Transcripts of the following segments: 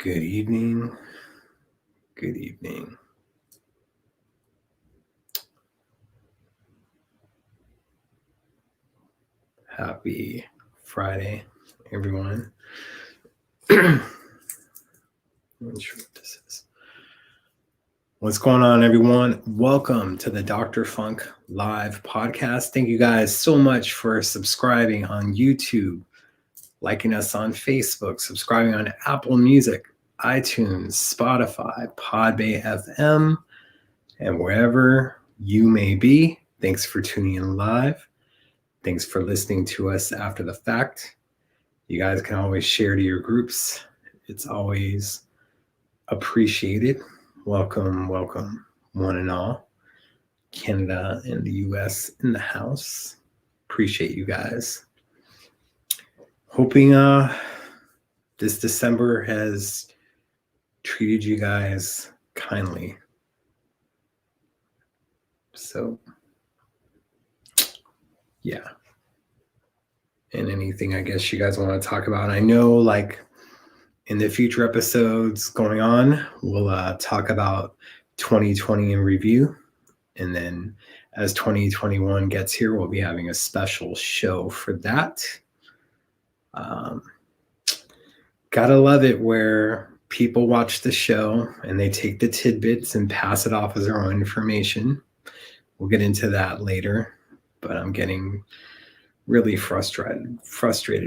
Good evening. Good evening. Happy Friday, everyone. I'm not sure what this is. What's going on, everyone? Welcome to the Dr. Funk Live podcast. Thank you guys so much for subscribing on YouTube, liking us on Facebook, subscribing on Apple Music, iTunes, Spotify, Podbay FM, and wherever you may be. Thanks for tuning in live. Thanks for listening to us after the fact. You guys can always share to your groups. It's always appreciated. Welcome, welcome, one and all. Canada and the US in the house. Appreciate you guys. Hoping this December has treated you guys kindly. So, yeah. And anything I guess you guys want to talk about. I know, like, in the future episodes going on, we'll talk about 2020 in review. And then as 2021 gets here, we'll be having a special show for that. Gotta love it where people watch the show and they take the tidbits and pass it off as their own information. We'll get into that later, but I'm getting really frustrated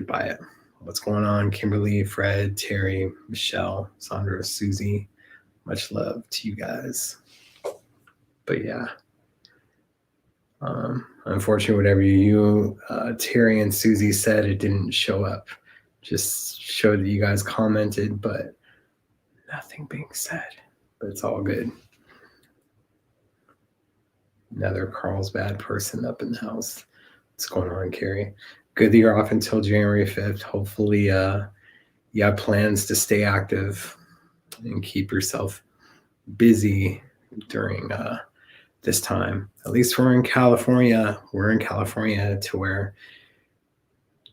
by it. What's going on, Kimberly, Fred, Terry, Michelle, Sandra, Susie? Much love to you guys. But yeah, unfortunately, whatever you, Terry and Susie said, it didn't show up. Just showed that you guys commented, but nothing being said. But it's all good. Another Carlsbad person up in the house. What's going on, Carrie? Good that you're off until January 5th. Hopefully, you have plans to stay active and keep yourself busy during this time. At least we're in California. We're in California to where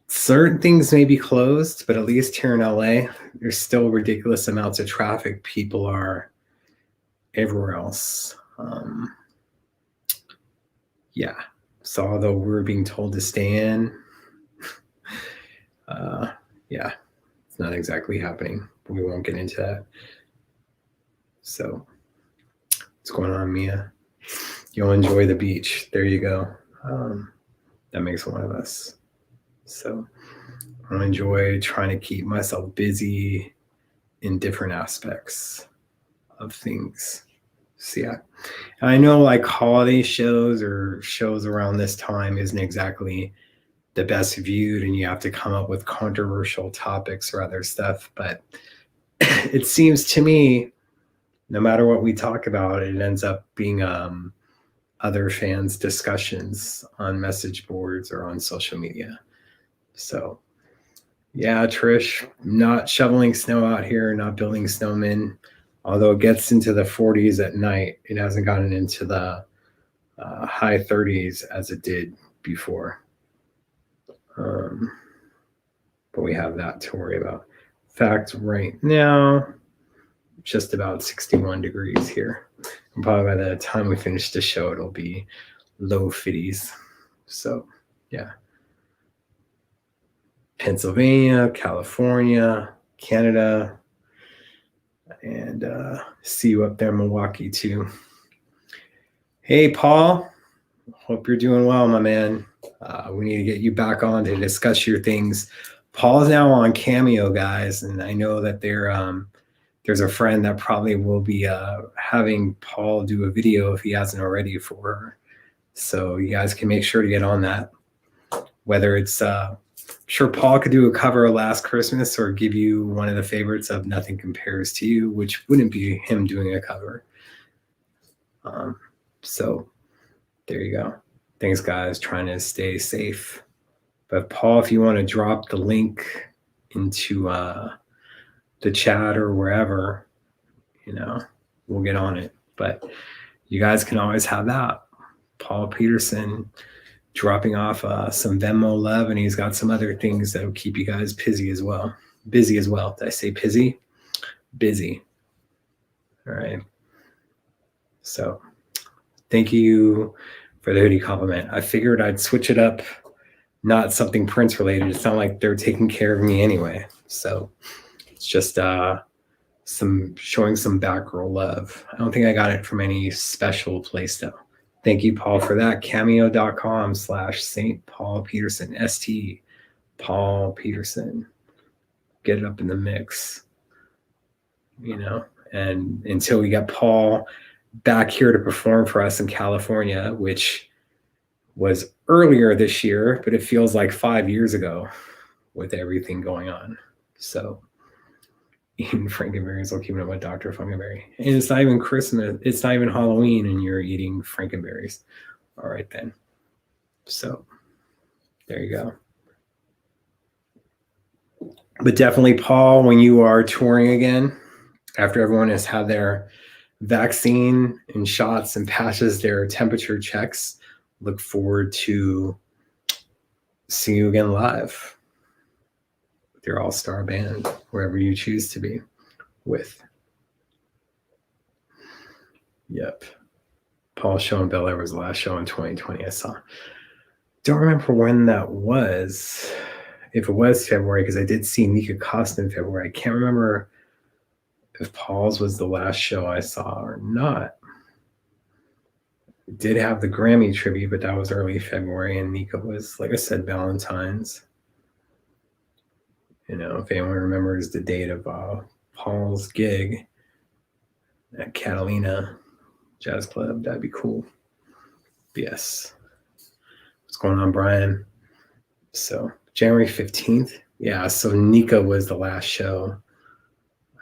certain things may be closed, but at least here in LA, there's still ridiculous amounts of traffic. People are everywhere else. Yeah. So although we're being told to stay in, yeah, it's not exactly happening. But we won't get into that. So what's going on, Mia? You'll enjoy the beach. There you go. That makes one of us. So I enjoy trying to keep myself busy in different aspects of things. So yeah, and I know like holiday shows or shows around this time isn't exactly the best viewed, and you have to come up with controversial topics or other stuff. But it seems to me, no matter what we talk about, it ends up being other fans' discussions on message boards or on social media. So yeah, Trish, not shoveling snow out here, not building snowmen. Although it gets into the 40s at night, it hasn't gotten into the high 30s as it did before. But we have that to worry about. In fact, right now, just about 61 degrees here. And probably by the time we finish the show, it'll be low 50s. So, yeah. Pennsylvania, California, Canada, and see you up there in Milwaukee too. Hey, Paul. Hope you're doing well, my man. We need to get you back on to discuss your things. Paul's now on Cameo, guys, and I know that there's a friend that probably will be having Paul do a video if he hasn't already for her. So you guys can make sure to get on that. Whether it's, I'm sure Paul could do a cover of Last Christmas or give you one of the favorites of Nothing Compares to You, which wouldn't be him doing a cover. So there you go. Thanks, guys. Trying to stay safe. But Paul, if you want to drop the link into the chat or wherever, we'll get on it. But you guys can always have that. Paul Peterson dropping off some Venmo love, and he's got some other things that will keep you guys busy as well. Did I say busy? busy. All right. So thank you for the hoodie compliment. I figured I'd switch it up, not something Prince related. It's not like they're taking care of me anyway. So it's just showing some Batgirl love. I don't think I got it from any special place though. Thank you, Paul, for that. Cameo.com/St. Paul Peterson, ST Paul Peterson. Get it up in the mix, and until we got Paul back here to perform for us in California, which was earlier this year, but it feels like 5 years ago with everything going on. So eating Frankenberries while keeping up with Dr. Funkenberry. And it's not even Christmas. It's not even Halloween and you're eating Frankenberries. All right, then. So there you go. But definitely, Paul, when you are touring again, after everyone has had their vaccine and shots and passes their temperature checks, look forward to seeing you again live with your all-star band, wherever you choose to be with. Yep. Paul's show in Bel Air was the last show in 2020 I saw. Don't remember when that was. If it was February, because I did see Nika Costa in February. I can't remember if Paul's was the last show I saw or not. It did have the Grammy tribute, but that was early February, and Nika was, like I said, Valentine's. If anyone remembers the date of Paul's gig at Catalina Jazz Club, that'd be cool. Yes. What's going on, Brian? So January 15th. Yeah, so Nika was the last show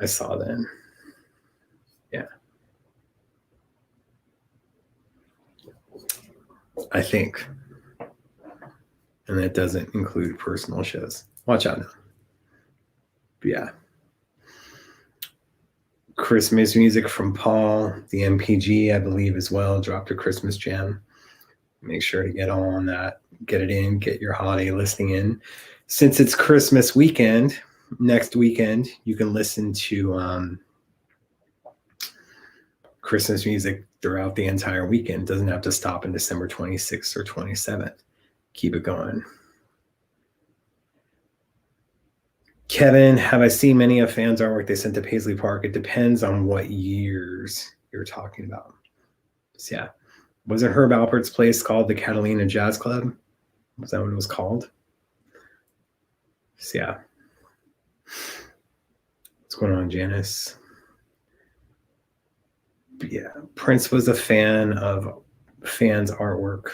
I saw then. Yeah. I think. And that doesn't include personal shows. Watch out now. But yeah. Christmas music from Paul, the MPG, I believe, as well, dropped a Christmas jam. Make sure to get on that, get it in, get your holiday listening in. Since it's Christmas weekend, next weekend, you can listen to Christmas music throughout the entire weekend. It doesn't have to stop in December 26th or 27th. Keep it going. Kevin, have I seen many of fans' artwork they sent to Paisley Park? It depends on what years you're talking about. So yeah. Wasn't Herb Alpert's place called the Catalina Jazz Club? Was that what it was called? So yeah. What's going on, Janice? But yeah, Prince was a fan of fans' artwork,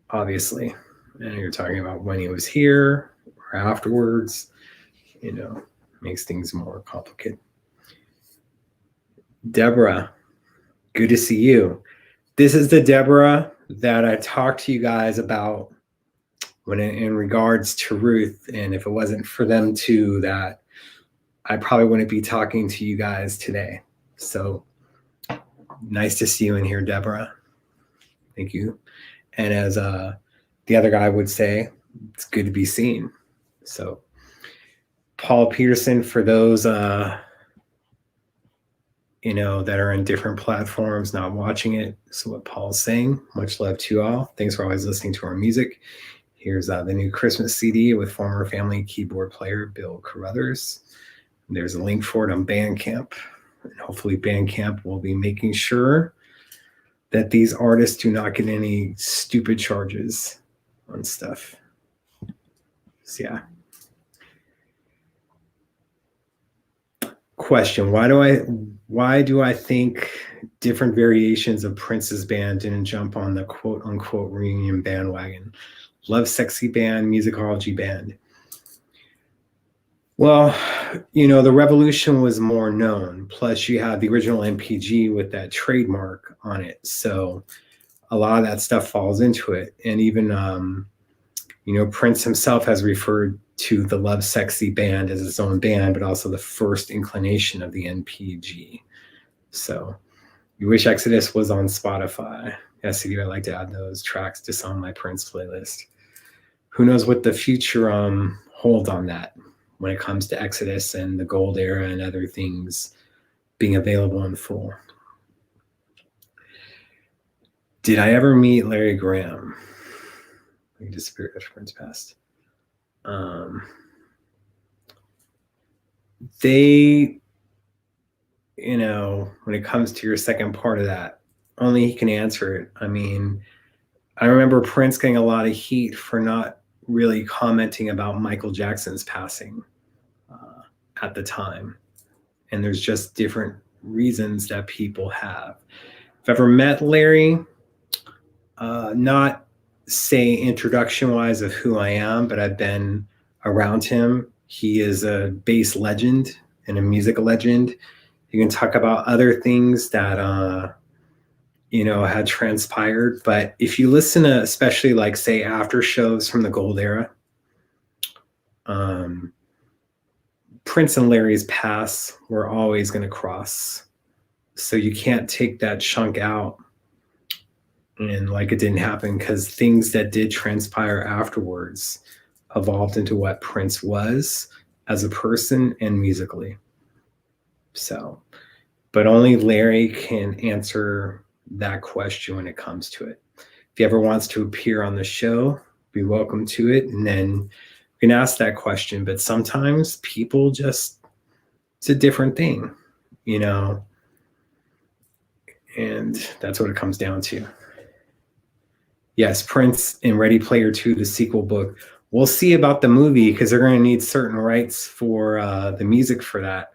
obviously. And you're talking about when he was here or afterwards, makes things more complicated. Deborah, good to see you. This is the Deborah that I talked to you guys about when in regards to Ruth. And if it wasn't for them two, that I probably wouldn't be talking to you guys today. So nice to see you in here, Deborah. Thank you. And as the other guy would say, it's good to be seen. So Paul Peterson, for those that are in different platforms not watching it, so what Paul's saying, much love to you all. Thanks for always listening to our music. Here's the new Christmas CD with former family keyboard player Bill Carruthers. There's a link for it on Bandcamp, and hopefully Bandcamp will be making sure that these artists do not get any stupid charges on stuff. So yeah. Question: Why do I think different variations of Prince's band didn't jump on the quote unquote reunion bandwagon? Love Sexy Band, musicology band. Well, the Revolution was more known. Plus, you had the original MPG with that trademark on it. So a lot of that stuff falls into it. And even, Prince himself has referred to the Love Sexy Band as its own band, but also the first inclination of the NPG. So you wish Exodus was on Spotify. Yes, I'd like to add those tracks to on my Prince playlist. Who knows what the future holds on that? when it comes to Exodus and the Gold Era and other things being available in full. Did I ever meet Larry Graham? He disappeared after Prince passed. They, when it comes to your second part of that, only he can answer it. I mean, I remember Prince getting a lot of heat for not really commenting about Michael Jackson's passing at the time. And there's just different reasons that people have. If I've ever met Larry, not say introduction wise of who I am, but I've been around him. He is a bass legend and a music legend. You can talk about other things that had transpired, but if you listen to, especially like say after shows from the Gold Era, Prince and Larry's paths were always going to cross. So you can't take that chunk out and like it didn't happen, because things that did transpire afterwards evolved into what Prince was as a person and musically. So, but only Larry can answer that question when it comes to it. If he ever wants to appear on the show, be welcome to it. And then you can ask that question. But sometimes people just, it's a different thing, and that's what it comes down to. Yes, Prince in Ready Player 2, the sequel book. We'll see about the movie, because they're going to need certain rights for the music for that.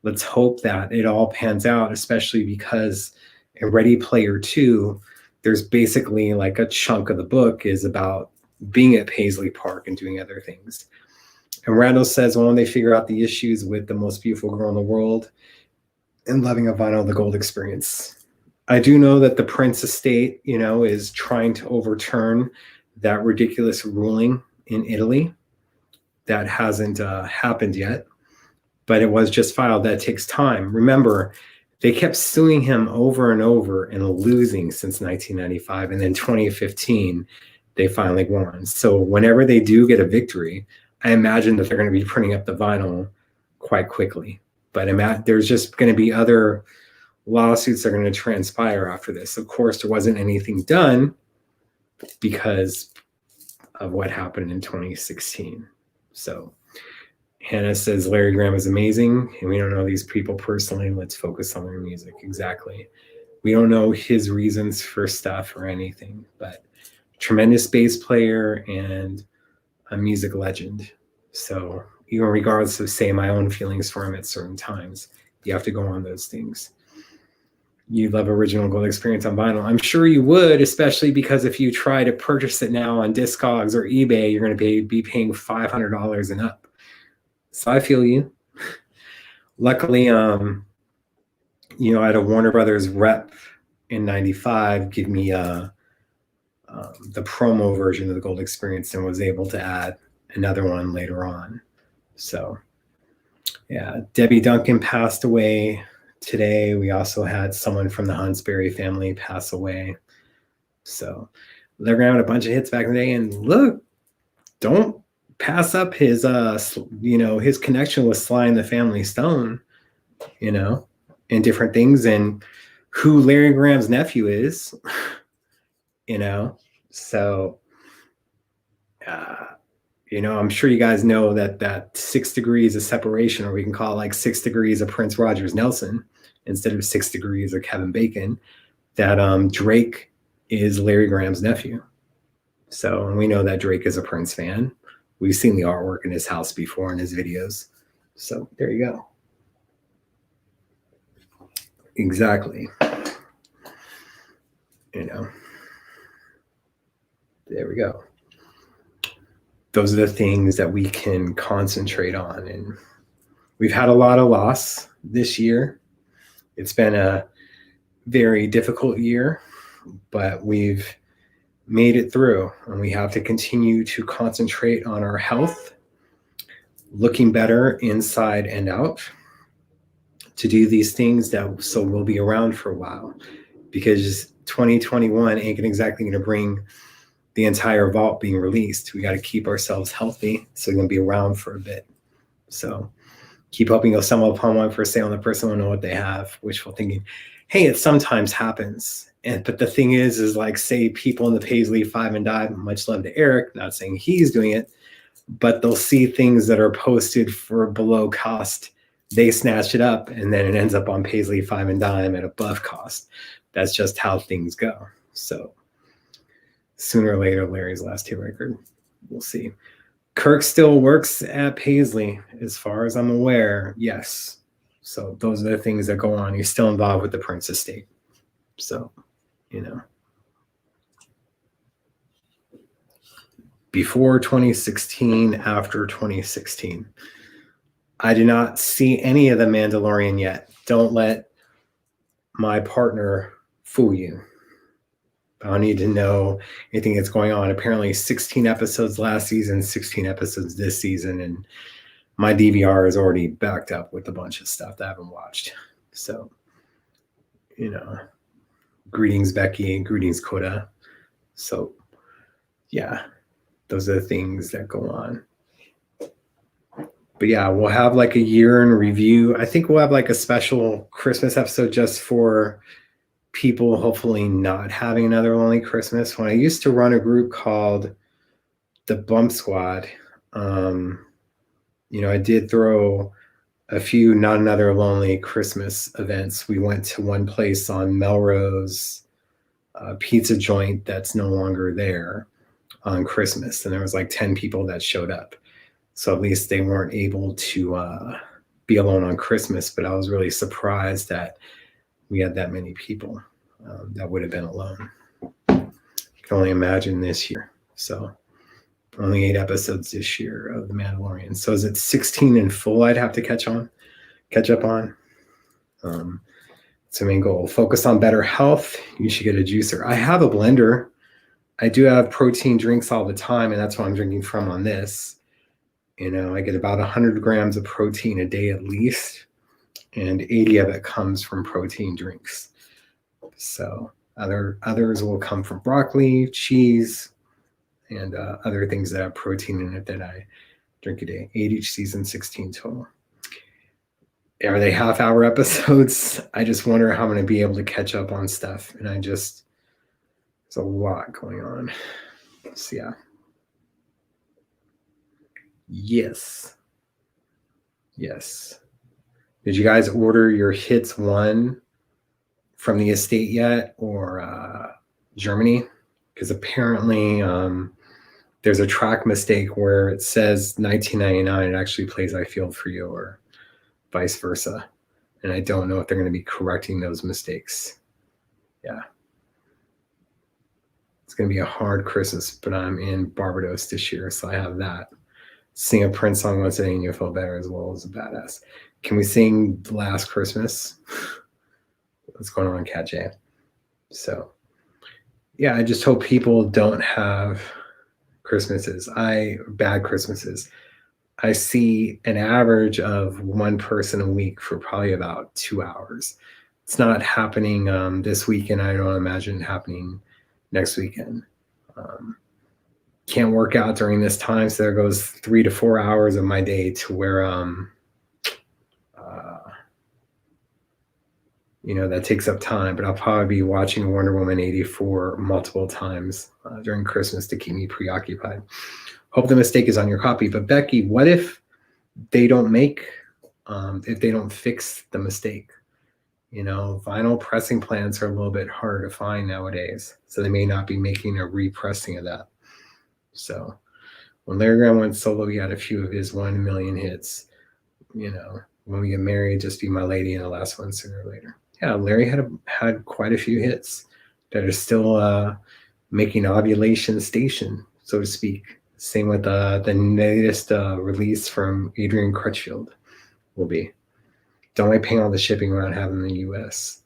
Let's hope that it all pans out, especially because in Ready Player 2, there's basically like a chunk of the book is about being at Paisley Park and doing other things. And Randall says, well, when they figure out the issues with the most beautiful girl in the world and loving a vinyl, the gold experience. I do know that the Prince estate, is trying to overturn that ridiculous ruling in Italy. That hasn't happened yet, but it was just filed. That takes time. Remember, they kept suing him over and over and losing since 1995. And then 2015, they finally won. So whenever they do get a victory, I imagine that they're going to be printing up the vinyl quite quickly. But there's just going to be other lawsuits that are going to transpire after this. Of course, there wasn't anything done because of what happened in 2016. So Hannah says Larry Graham is amazing, and we don't know these people personally. Let's focus on their music. Exactly. We don't know his reasons for stuff or anything, but tremendous bass player and a music legend. So even regardless of, say, my own feelings for him at certain times, you have to go on those things. You love original gold experience on vinyl. I'm sure you would, especially because if you try to purchase it now on Discogs or eBay, you're going to be paying $500 and up. So I feel you. Luckily, I had a Warner Brothers rep in '95 give me the promo version of the gold experience and was able to add another one later on. So yeah, Debbie Duncan passed away today. We also had someone from the Huntsberry family pass away. So they're going to have a bunch of hits back in the day. And look, don't pass up his, his connection with Sly and the Family Stone, and different things, and who Larry Graham's nephew is, So, I'm sure you guys know that 6 degrees of separation, or we can call it like 6 degrees of Prince Rogers Nelson instead of 6 degrees of Kevin Bacon, that Drake is Larry Graham's nephew. So we know that Drake is a Prince fan. We've seen the artwork in his house before in his videos. So there you go. Exactly. There we go. Those are the things that we can concentrate on. And we've had a lot of loss this year. It's been a very difficult year, but we've made it through, and we have to continue to concentrate on our health, looking better inside and out, to do these things so we'll be around for a while, because 2021 ain't exactly going to bring the entire vault being released. We got to keep ourselves healthy so we're going to be around for a bit. So keep hoping you'll stumble upon one for sale and the person will know what they have. Wishful thinking. Hey, it sometimes happens. But the thing is like, say people in the Paisley 5 and Dime, much love to Eric, not saying he's doing it, but they'll see things that are posted for below cost. They snatch it up and then it ends up on Paisley 5 and Dime at above cost. That's just how things go. So sooner or later, Larry's last hit record, we'll see. Kirk still works at Paisley, as far as I'm aware. Yes. So those are the things that go on. He's still involved with the Prince estate. So, before 2016, after 2016. I do not see any of The Mandalorian yet. Don't let my partner fool you. I don't need to know anything that's going on. Apparently 16 episodes last season, 16 episodes this season, and my DVR is already backed up with a bunch of stuff that I haven't watched. So, greetings, Becky, greetings, Coda. So, yeah, those are the things that go on. But yeah, we'll have like a year in review. I think we'll have like a special Christmas episode just for people hopefully not having another lonely Christmas. When I used to run a group called the Bump Squad, I did throw a few not another lonely Christmas events. We went to one place on Melrose, a pizza joint that's no longer there on Christmas, and there was like 10 people that showed up. So at least they weren't able to be alone on Christmas, but I was really surprised that we had that many people that would have been alone. I can only imagine this year. So only 8 episodes this year of The Mandalorian. So is it 16 in full I'd have to catch up on? It's a main goal. Focus on better health. You should get a juicer. I have a blender. I do have protein drinks all the time, and that's what I'm drinking from on this. I get about 100 grams of protein a day at least, and 80 of it comes from protein drinks. So others will come from broccoli, cheese, and other things that have protein in it that I drink a day. 8 each season, 16 total. Are they half-hour episodes? I just wonder how I'm going to be able to catch up on stuff. And there's a lot going on. So yeah. Yes. Did you guys order your Hits 1 from the estate yet, or Germany? Because apparently there's a track mistake where it says 1999. It actually plays I Feel For You, or vice versa. And I don't know if they're going to be correcting those mistakes. Yeah. It's going to be a hard Christmas, but I'm in Barbados this year, so I have that. Sing a Prince song once a day and you'll feel better, as well as a badass. Can we sing Last Christmas? What's going on, Cat J? So, yeah, I just hope people don't have bad Christmases. I see an average of one person a week for probably about 2 hours. It's not happening this weekend. I don't imagine it happening next weekend. Can't work out during this time, so there goes 3 to 4 hours of my day to where that takes up time. But I'll probably be watching Wonder Woman 84 multiple times during Christmas to keep me preoccupied. Hope the mistake is on your copy. But Becky, what if they don't if they don't fix the mistake? Vinyl pressing plants are a little bit harder to find nowadays, so they may not be making a repressing of that. So when Larry Graham went solo, he had a few of his 1 million hits. When we get married, just be my lady, and the last one sooner or later. Yeah, Larry had quite a few hits that are still making Ovulation Station, so to speak. Same with the latest release from Adrian Crutchfield will be. Don't like paying all the shipping around having in the US.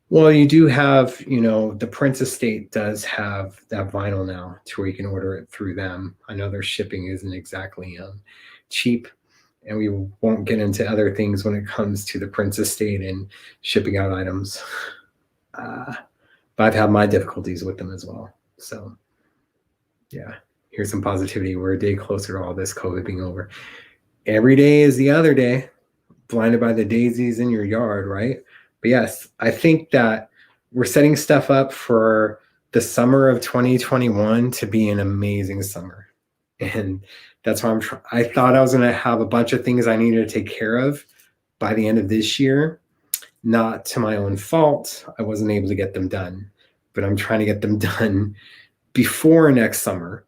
Well, you do have, the Prince Estate does have that vinyl now to where you can order it through them. I know their shipping isn't exactly cheap, and we won't get into other things when it comes to the Prince Estate and shipping out items. But I've had my difficulties with them as well. So, yeah, here's some positivity. We're a day closer to all this COVID being over. every day is the other day, blinded by the daisies in your yard, right? But yes, I think that we're setting stuff up for the summer of 2021 to be an amazing summer. And that's why I thought I was going to have a bunch of things I needed to take care of by the end of this year. Not to my own fault. I wasn't able to get them done, but I'm trying to get them done before next summer.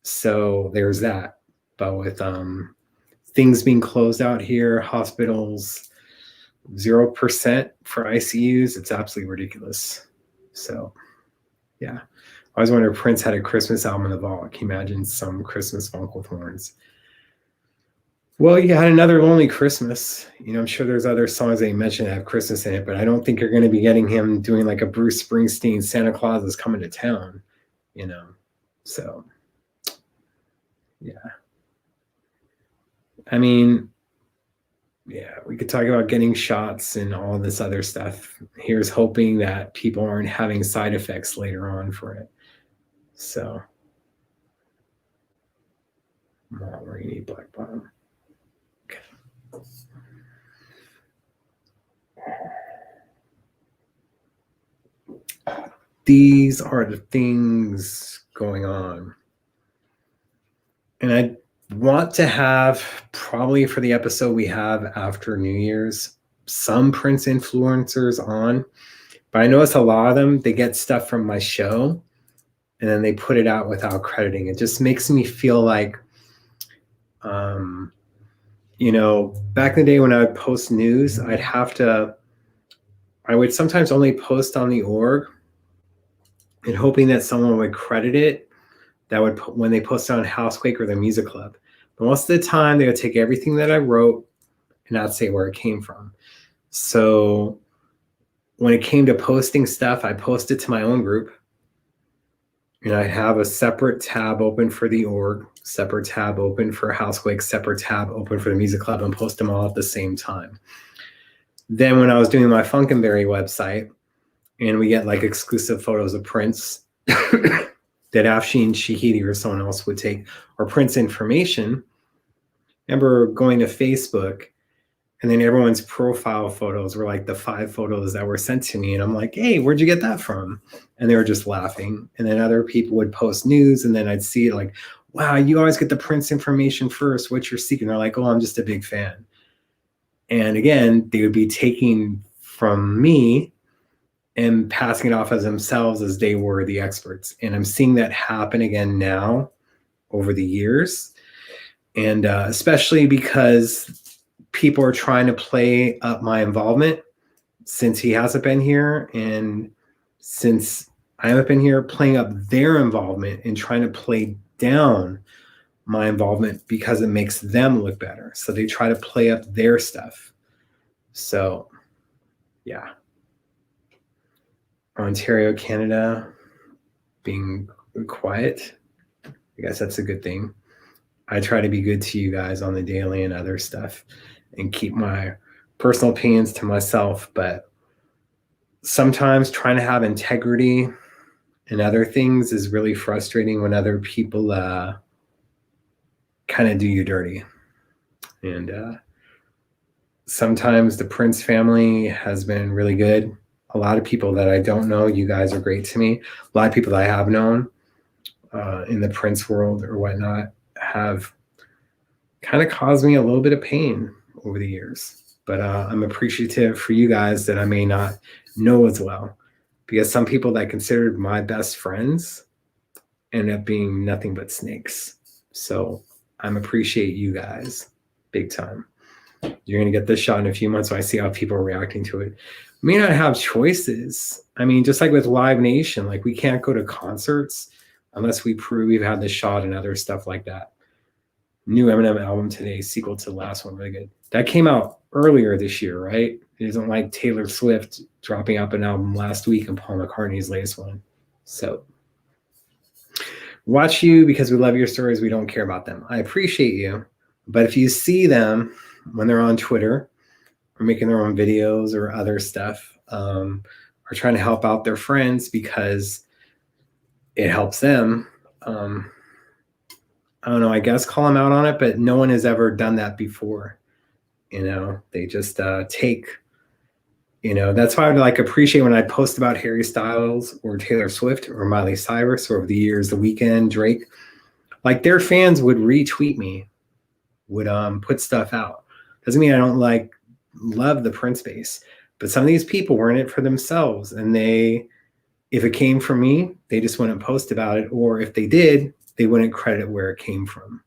So there's that. But with things being closed out here, hospitals, 0% for ICUs, it's absolutely ridiculous. So yeah. I always wonder if Prince had a Christmas album in the vault. Can you imagine some Christmas funk with horns? Well, you had Another Lonely Christmas. I'm sure there's other songs that you mentioned that have Christmas in it, but I don't think you're going to be getting him doing like a Bruce Springsteen Santa Claus is Coming to Town, So, yeah. I mean, yeah, we could talk about getting shots and all this other stuff. Here's hoping that people aren't having side effects later on for it. So, rainy black bottom. Okay. These are the things going on. And I want to have, probably for the episode we have after New Year's, some Prince influencers on. But I notice a lot of them, they get stuff from my show and then they put it out without crediting. It just makes me feel like, back in the day when I would post news, I would sometimes only post on the org and hoping that someone would credit it. That would, when they post on Housequake or the Music Club. But most of the time, they would take everything that I wrote and not say where it came from. So when it came to posting stuff, I posted to my own group. And I'd have a separate tab open for the org, separate tab open for Housequake, separate tab open for the Music Club, and post them all at the same time. Then when I was doing my Funkenberry website, and we get like exclusive photos of Prince, that Afshin Shahidi or someone else would take, or Prince information. I remember going to Facebook, and then everyone's profile photos were like the 5 photos that were sent to me. And I'm like, hey, where'd you get that from? And they were just laughing. And then other people would post news, and then I'd see it like, wow, you always get the Prince information first. What's your secret? And they're like, oh, I'm just a big fan. And again, they would be taking from me and passing it off as themselves as they were the experts. And I'm seeing that happen again now over the years. And especially because people are trying to play up my involvement since he hasn't been here. And since I haven't been here, playing up their involvement and trying to play down my involvement because it makes them look better. So they try to play up their stuff. So, yeah. Ontario, Canada, being quiet. I guess that's a good thing. I try to be good to you guys on the daily and other stuff and keep my personal opinions to myself. But sometimes trying to have integrity and other things is really frustrating when other people kind of do you dirty. And sometimes the Prince family has been really good. A lot of people that I don't know, you guys are great to me. A lot of people that I have known in the Prince world or whatnot have kind of caused me a little bit of pain over the years. But I'm appreciative for you guys that I may not know as well, because some people that considered my best friends end up being nothing but snakes. So I'm appreciate you guys big time. You're going to get this shot in a few months, so I see how people are reacting to it. We may not have choices. I mean, just like with Live Nation, like we can't go to concerts unless we prove we've had the shot and other stuff like that. New Eminem album today, sequel to the last one, really good. That came out earlier this year, right? It isn't like Taylor Swift dropping up an album last week and Paul McCartney's latest one. So watch you because we love your stories. We don't care about them. I appreciate you. But if you see them when they're on Twitter or making their own videos or other stuff, or trying to help out their friends because it helps them, I don't know, I guess call him out on it, but no one has ever done that before. They just take, that's why I would like appreciate when I post about Harry Styles or Taylor Swift or Miley Cyrus or over the years, The Weeknd, Drake, like their fans would retweet me, would put stuff out. Doesn't mean I don't love the Prince base, but some of these people were in it for themselves, and if it came from me, they just wouldn't post about it, or if they did, they wouldn't credit where it came from.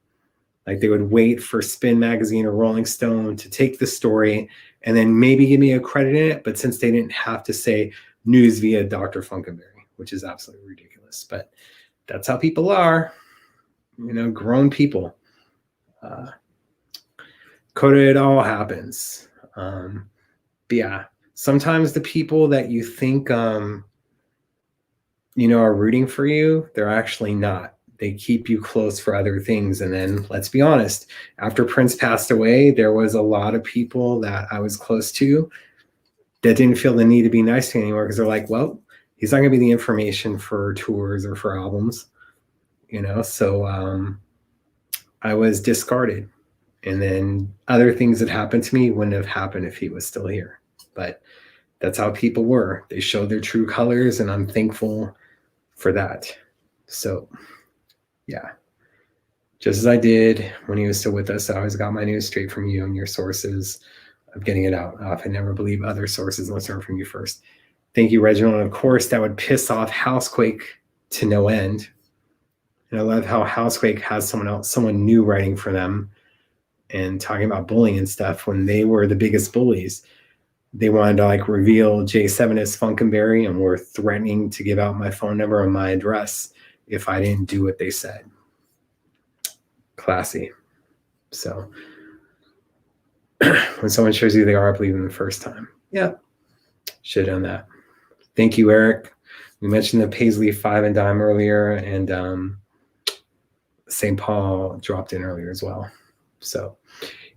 Like they would wait for Spin Magazine or Rolling Stone to take the story and then maybe give me a credit in it. But since they didn't have to say news via Dr. Funkenberry, which is absolutely ridiculous, but that's how people are, grown people. Coda, it all happens. But yeah, sometimes the people that you think, are rooting for you, they're actually not. They keep you close for other things. And then let's be honest, after Prince passed away, there was a lot of people that I was close to that didn't feel the need to be nice to me anymore because they're like, well, he's not going to be the information for tours or for albums, So I was discarded. And then other things that happened to me wouldn't have happened if he was still here. But that's how people were. They showed their true colors, and I'm thankful for that. So yeah, just as I did when he was still with us, I always got my news straight from you and your sources of getting it out. I never believe other sources unless they're from you first. Thank you, Reginald. And of course, that would piss off Housequake to no end. And I love how Housequake has someone new writing for them and talking about bullying and stuff when they were the biggest bullies. They wanted to reveal J7 as Funkenberry and were threatening to give out my phone number and my address if I didn't do what they said. Classy. So when someone shows you they are, I believe them the first time. Yeah, should have done that. Thank you, Eric. We mentioned the Paisley 5 and dime earlier, and St. Paul dropped in earlier as well. So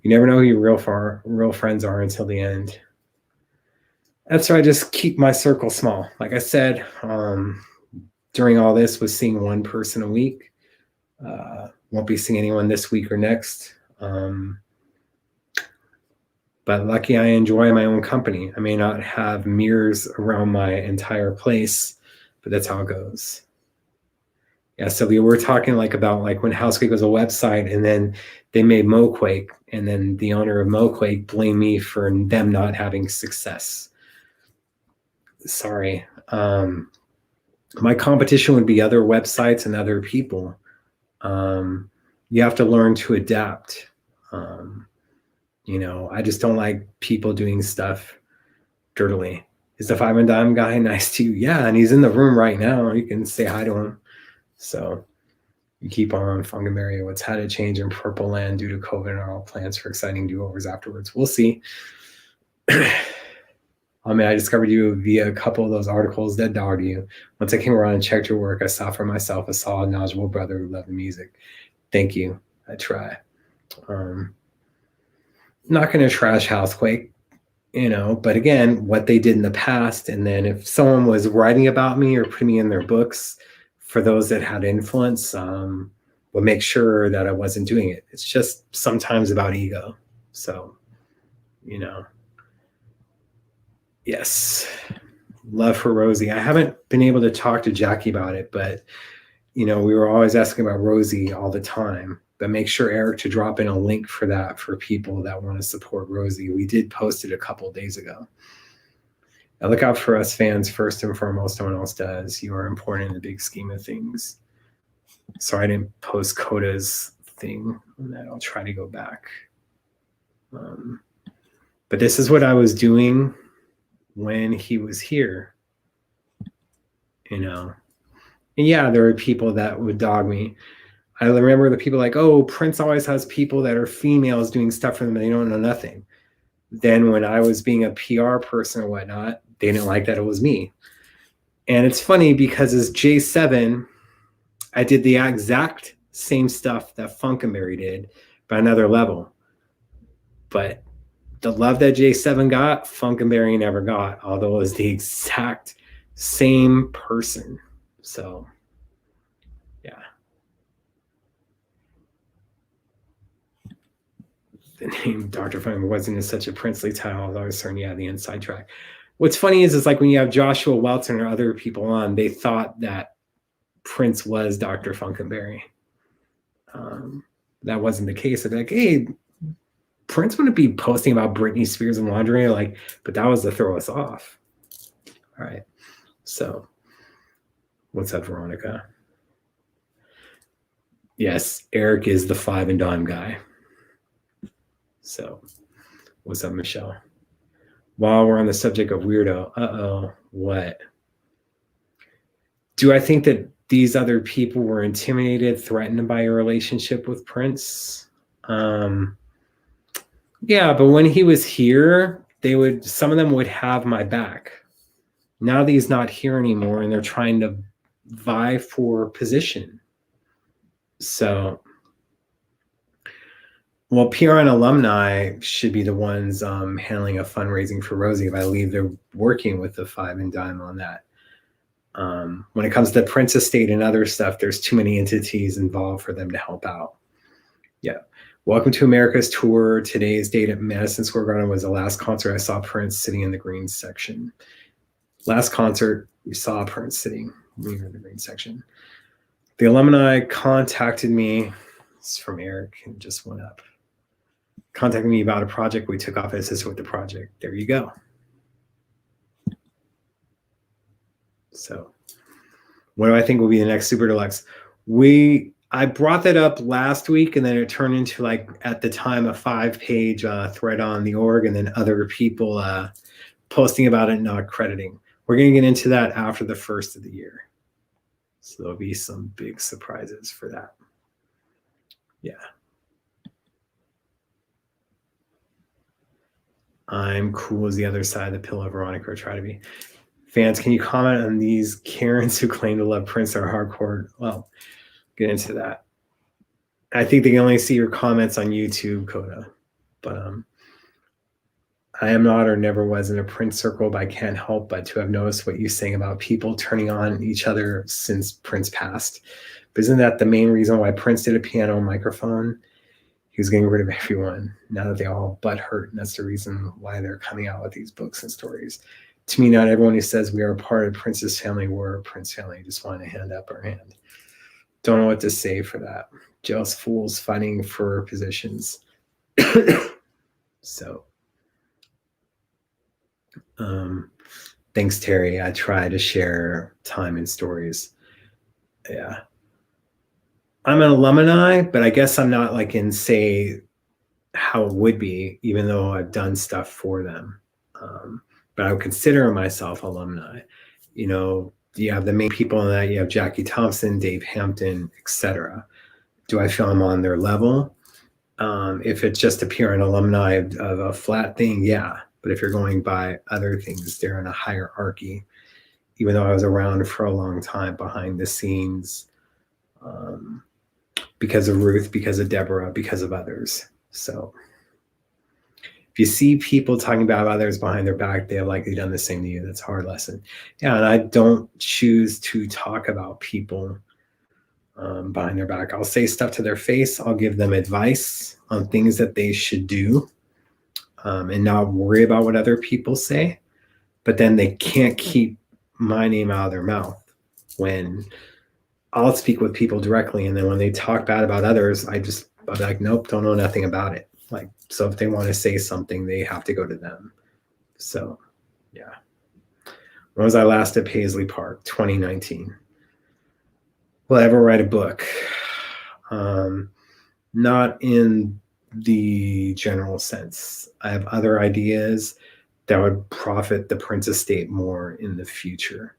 you never know who your real friends are until the end. That's why I just keep my circle small. Like I said, during all this was seeing one person a week. Won't be seeing anyone this week or next. But lucky I enjoy my own company. I may not have mirrors around my entire place, but that's how it goes. Yeah, Sylvia, we're talking about when Housequake was a website and then they made MoQuake, and then the owner of MoQuake blamed me for them not having success. Sorry. My competition would be other websites and other people. You have to learn to adapt. I just don't like people doing stuff dirtily. Is the 5 and dime guy nice to you? Yeah, and he's in the room right now. You can say hi to him. So you keep on Funkenberry. What's had to change in Purple Land due to COVID and all plans for exciting do-overs afterwards. We'll see. I discovered you via a couple of those articles that dogged you. Once I came around and checked your work, I saw for myself a solid, knowledgeable brother who loved the music. Thank you. I try. Not going to trash Housequake, but again, what they did in the past, and then if someone was writing about me or putting me in their books for those that had influence, would make sure that I wasn't doing it. It's just sometimes about ego. So, yes, love for Rosie. I haven't been able to talk to Jackie about it, but we were always asking about Rosie all the time. But make sure, Eric, to drop in a link for that for people that want to support Rosie. We did post it a couple of days ago. Now look out for us fans first and foremost. No one else does. You are important in the big scheme of things. Sorry I didn't post Coda's thing on that. I'll try to go back. But this is what I was doing when he was here. And yeah, there are people that would dog me. I remember the people oh, Prince always has people that are females doing stuff for them and they don't know nothing. Then when I was being a PR person or whatnot, they didn't like that it was me. And it's funny because as J7, I did the exact same stuff that Funkenberry did, but another level. But the love that J7 got, Funkenberry never got, although it was the exact same person. So, yeah. the name Dr. Funk wasn't in such a princely title. All of a sudden, yeah, the inside track. What's funny is like when you have Joshua Welton or other people on, they thought that Prince was Dr. Funkenberry. That wasn't the case. They're like, hey, Prince wouldn't be posting about Britney Spears and laundry, like, but that was to throw us off. All right. So, what's up, Veronica? Yes, Eric is the 5 and dime guy. So, what's up, Michelle? While we're on the subject of weirdo, what? Do I think that these other people were intimidated, threatened by a relationship with Prince? Yeah, but when he was here, some of them would have my back. Now that he's not here anymore and they're trying to vie for position. So, well, PR and alumni should be the ones handling a fundraising for Rosie. If I believe they're working with the 5 and dime on that. When it comes to Prince Estate and other stuff, there's too many entities involved for them to help out. Yeah. Welcome to America's Tour. Today's date at Madison Square Garden was the last concert I saw Prince sitting in the green section. Last concert, we saw Prince sitting in the green section. The alumni contacted me. It's from Eric and just went up. Contacted me about a project. We took off and assisted with the project. There you go. So what do I think will be the next Super Deluxe? I brought that up last week, and then it turned into, like, at the time, a 5-page thread on the org, and then other people posting about it and not crediting. We're going to get into that after the first of the year. So there'll be some big surprises for that. Yeah. I'm cool as the other side of the pillow, Veronica, or try to be. Fans, can you comment on these Karens who claim to love Prince are hardcore? Well, get into that. I think they can only see your comments on YouTube, Coda. But I am not or never was in a Prince circle, but I can't help but to have noticed what you're saying about people turning on each other since Prince passed. But isn't that the main reason why Prince did a piano microphone? He was getting rid of everyone. Now that they all butt hurt, and that's the reason why they're coming out with these books and stories. To me, not everyone who says we are a part of Prince's family, we're a Prince family. Just want to hand up our hand. Don't know what to say for that. Jealous fools fighting for positions. So, thanks, Terry. I try to share time and stories. Yeah. I'm an alumni, but I guess I'm not like in, say, how it would be, even though I've done stuff for them. But I would consider myself alumni. You know, you have the main people in that. You have Jackie Thompson, Dave Hampton, etc. Do I feel I'm on their level? If it's just a pure alumni of a flat thing, yeah. But if you're going by other things, they're in a hierarchy. Even though I was around for a long time behind the scenes, because of Ruth, because of Deborah, because of others. So if you see people talking about others behind their back, they have likely done the same to you. That's a hard lesson. Yeah, and I don't choose to talk about people behind their back. I'll say stuff to their face. I'll give them advice on things that they should do and not worry about what other people say. But then they can't keep my name out of their mouth when I'll speak with people directly. And then when they talk bad about others, I'm like, nope, don't know nothing about it. Like, so if they want to say something, they have to go to them. So, yeah. When was I last at Paisley Park? 2019. Will I ever write a book? Not in the general sense. I have other ideas that would profit the Prince Estate more in the future.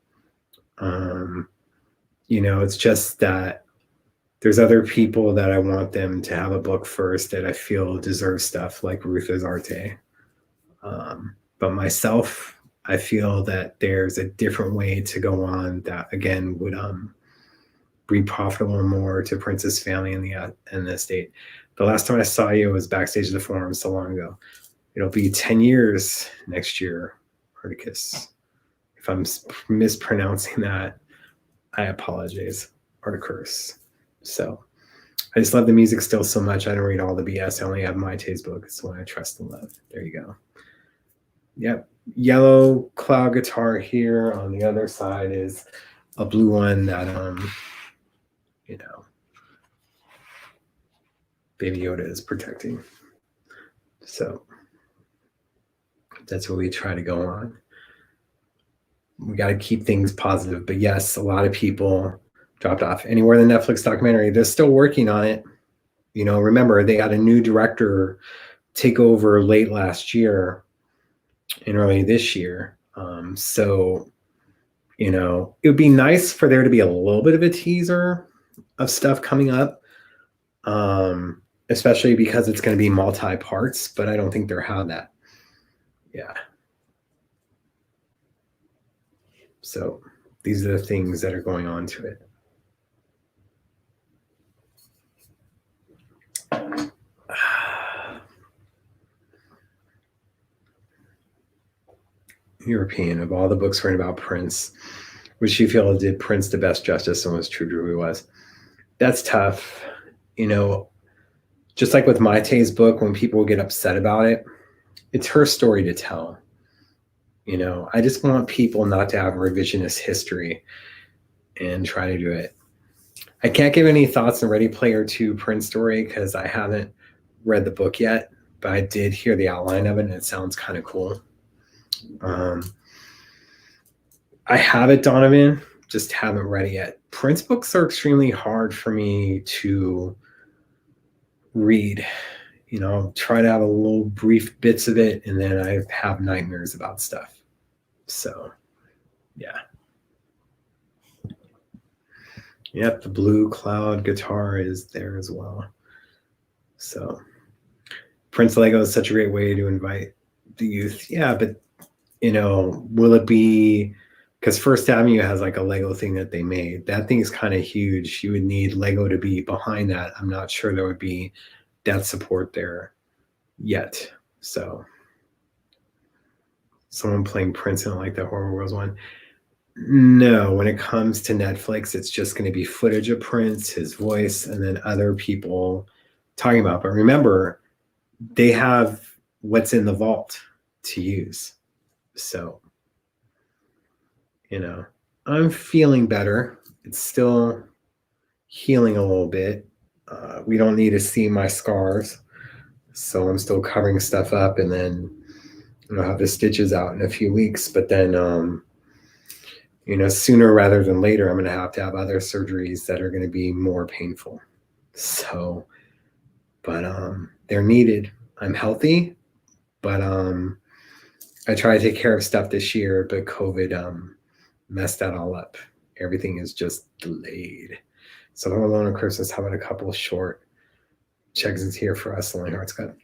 You know, it's just that there's other people that I want them to have a book first that I feel deserve stuff, like Ruth Arte. But myself, I feel that there's a different way to go on that, again, would be profitable more to Prince's family and the estate. The last time I saw you was backstage at the Forum so long ago. It'll be 10 years next year, Articus. If I'm mispronouncing that, I apologize, Articus. So I just love the music still so much. I don't read all the BS. I only have my taste book. It's the one I trust and love. There you go. Yep. Yellow cloud guitar here. On the other side is a blue one that, you know, Baby Yoda is protecting. So that's what we try to go on. We got to keep things positive. But yes, a lot of people dropped off. Anywhere the Netflix documentary, they're still working on it. You know, remember, they got a new director take over late last year and early this year. So, you know, it would be nice for there to be a little bit of a teaser of stuff coming up, especially because it's going to be multi-parts, but I don't think they'll have that. Yeah. So these are the things that are going on to it. European, of all the books written about Prince, which you feel did Prince the best justice and was true to who he was? That's tough. You know, just like with my Tay's book, when people get upset about it, it's her story to tell. You know, I just want people not to have revisionist history and try to do it. I can't give any thoughts on Ready Player 2 Prince story because I haven't read the book yet, but I did hear the outline of it and it sounds kind of cool. I have it, Donovan, just haven't read it yet. Prince books are extremely hard for me to read. You know, try to have a little brief bits of it, and then I have nightmares about stuff. So, yeah. Yep, the blue cloud guitar is there as well. So, Prince Lego is such a great way to invite the youth. Yeah, but, you know, will it be... Because First Avenue has like a Lego thing that they made. That thing is kind of huge. You would need Lego to be behind that. I'm not sure there would be that support there yet. So someone playing Prince in like the Horror Worlds one. No, when it comes to Netflix, it's just going to be footage of Prince, his voice, and then other people talking about. But remember, they have what's in the vault to use. So, you know, I'm feeling better. It's still healing a little bit. We don't need to see my scars. So I'm still covering stuff up, and then I'll have the stitches out in a few weeks. But then, you know, sooner rather than later, I'm going to have other surgeries that are going to be more painful. So, but they're needed. I'm healthy, but I try to take care of stuff this year, but COVID messed that all up. Everything is just delayed. So Home Alone on Christmas, having a couple of short checks here for us. Lonely Hearts Club.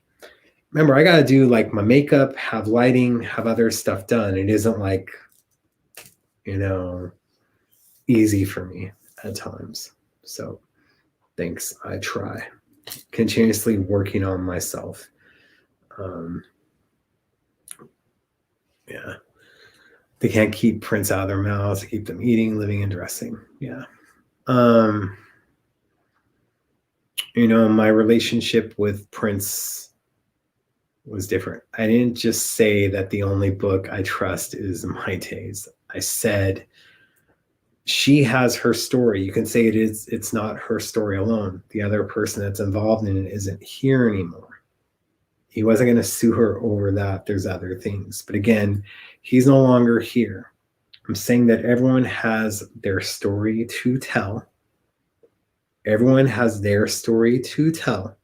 Remember, I got to do like my makeup, have lighting, have other stuff done. It isn't like, you know, easy for me at times. So thanks. I try. Continuously working on myself. Yeah. They can't keep Prince out of their mouths, keep them eating, living, and dressing. Yeah. You know, my relationship with Prince was different. I didn't just say that the only book I trust is My Tay's. I said she has her story. You can say it's not her story alone. The other person that's involved in it isn't here anymore. He wasn't going to sue her over that. There's other things. But again, he's no longer here. I'm saying that everyone has their story to tell. Everyone has their story to tell.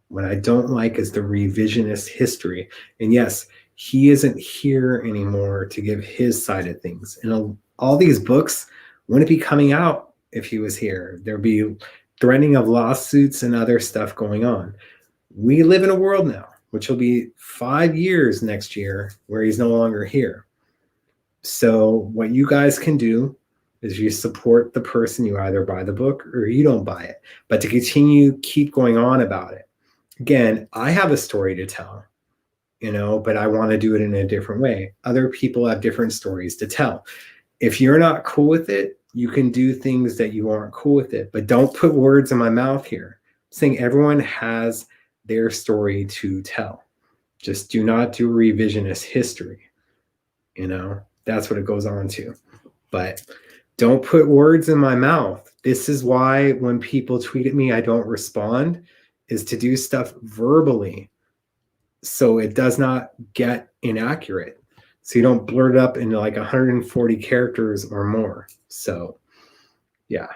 What I don't like is the revisionist history. And yes, he isn't here anymore to give his side of things. And all these books wouldn't be coming out if he was here. There'd be threatening of lawsuits and other stuff going on. We live in a world now, which will be 5 years next year, where he's no longer here. So what you guys can do is you support the person. You either buy the book or you don't buy it. But to keep going on about it. Again, I have a story to tell, you know, but I want to do it in a different way. Other people have different stories to tell. If you're not cool with it, You can do things that you aren't cool with it, but don't put words in my mouth here. I'm saying everyone has their story to tell. Just do not do revisionist history. That's what it goes on to. But don't put words in my mouth. This is why when people tweet at me, I don't respond, is to do stuff verbally so it does not get inaccurate. So you don't blurt it up into like 140 characters or more. So, yeah.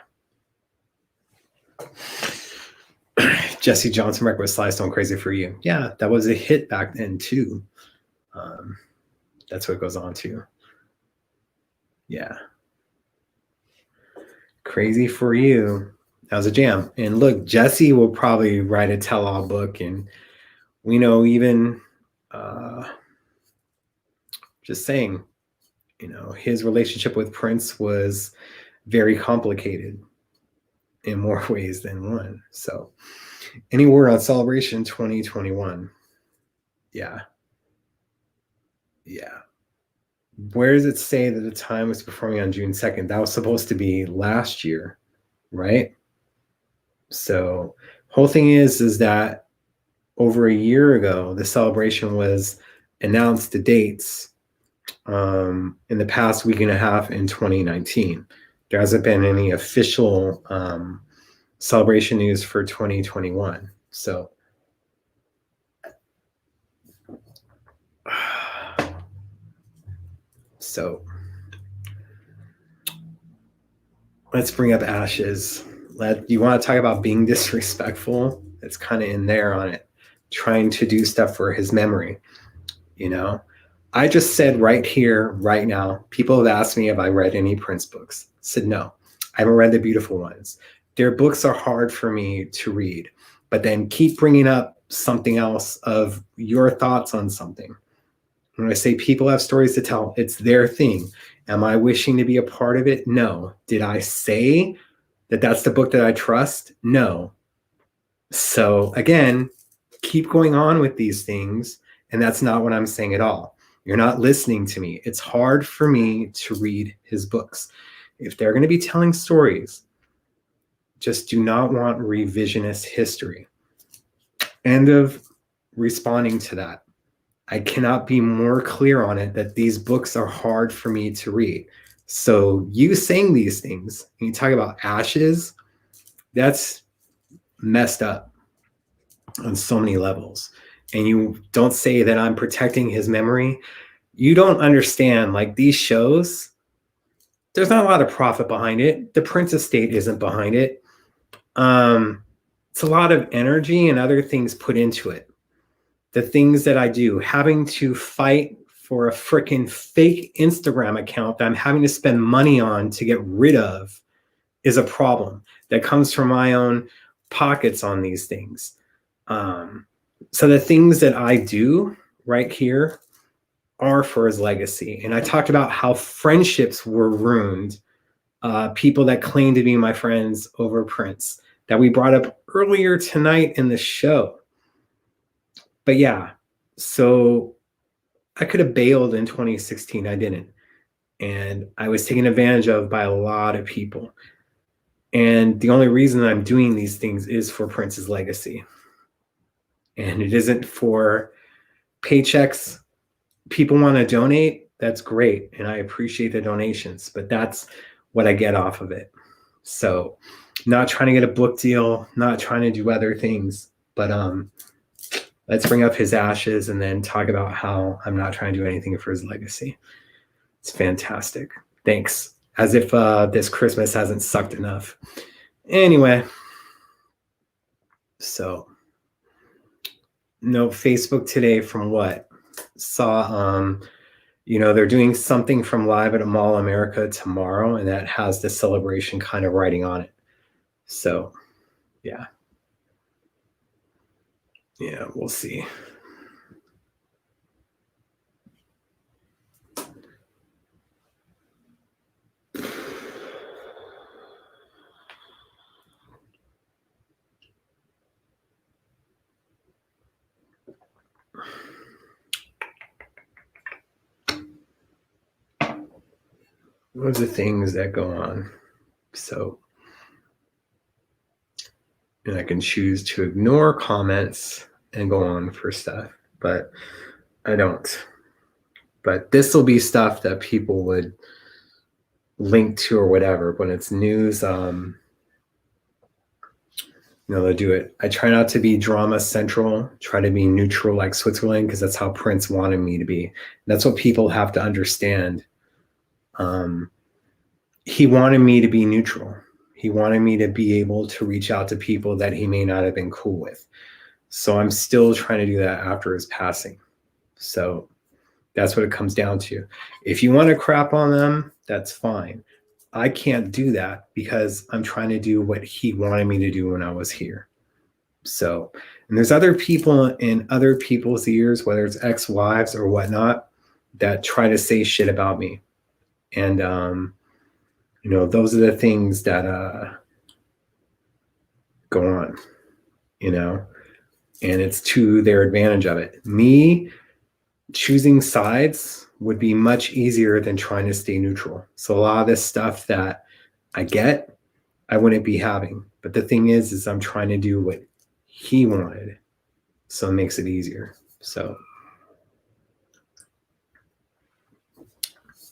Jesse Johnson record with Sly Stone Crazy for You. Yeah, that was a hit back then too. That's what it goes on to. Yeah. Crazy for You. That was a jam. And look, Jesse will probably write a tell-all book, and we know even just saying, his relationship with Prince was very complicated in more ways than one. So, any word on Celebration 2021? Yeah. Where does it say that the time was performing on June 2nd? That was supposed to be last year, right? So, whole thing is that over a year ago, the celebration was announced the dates in the past week and a half in 2019. There hasn't been any official celebration news for 2021. So let's bring up Ashes. You want to talk about being disrespectful? It's kind of in there on it, trying to do stuff for his memory. I just said right here, right now, people have asked me, have I read any Prince books? I said no. I haven't read the beautiful ones. Their books are hard for me to read, but then keep bringing up something else of your thoughts on something. When I say people have stories to tell, it's their thing. Am I wishing to be a part of it? No. Did I say that that's the book that I trust? No. So again, keep going on with these things. And that's not what I'm saying at all. You're not listening to me. It's hard for me to read his books. If they're going to be telling stories, just do not want revisionist history. End of responding to that. I cannot be more clear on it that these books are hard for me to read. So you saying these things, and you talk about Ashes, that's messed up on so many levels. And you don't say that I'm protecting his memory. You don't understand, like these shows, there's not a lot of profit behind it. The Prince estate isn't behind it. It's a lot of energy and other things put into it. The things that I do, having to fight for a freaking fake Instagram account that I'm having to spend money on to get rid of is a problem that comes from my own pockets on these things. So the things that I do right here are for his legacy. And I talked about how friendships were ruined, people that claim to be my friends over Prince, that we brought up earlier tonight in the show. But yeah, so I could have bailed in 2016. I didn't. And I was taken advantage of by a lot of people. And the only reason I'm doing these things is for Prince's legacy. And it isn't for paychecks. People want to donate. That's great. And I appreciate the donations, but that's what I get off of it. So not trying to get a book deal, not trying to do other things, but let's bring up his ashes and then talk about how I'm not trying to do anything for his legacy. It's fantastic. Thanks. As if this Christmas hasn't sucked enough. Anyway, so no Facebook today from what? Saw they're doing something from Live at Mall America tomorrow, and that has the celebration kind of writing on it. So yeah, we'll see. What are the things that go on? So, and I can choose to ignore comments and go on for stuff, but I don't. But this will be stuff that people would link to or whatever. When it's news, they'll do it. I try not to be drama central, try to be neutral like Switzerland, because that's how Prince wanted me to be. That's what people have to understand. He wanted me to be neutral. He wanted me to be able to reach out to people that he may not have been cool with. So I'm still trying to do that after his passing. So that's what it comes down to. If you want to crap on them, that's fine. I can't do that because I'm trying to do what he wanted me to do when I was here. So, and there's other people in other people's ears, whether it's ex-wives or whatnot, that try to say shit about me. And, those are the things that go on, and it's to their advantage of it. Me choosing sides would be much easier than trying to stay neutral. So a lot of this stuff that I get, I wouldn't be having. But the thing is I'm trying to do what he wanted. So it makes it easier. So,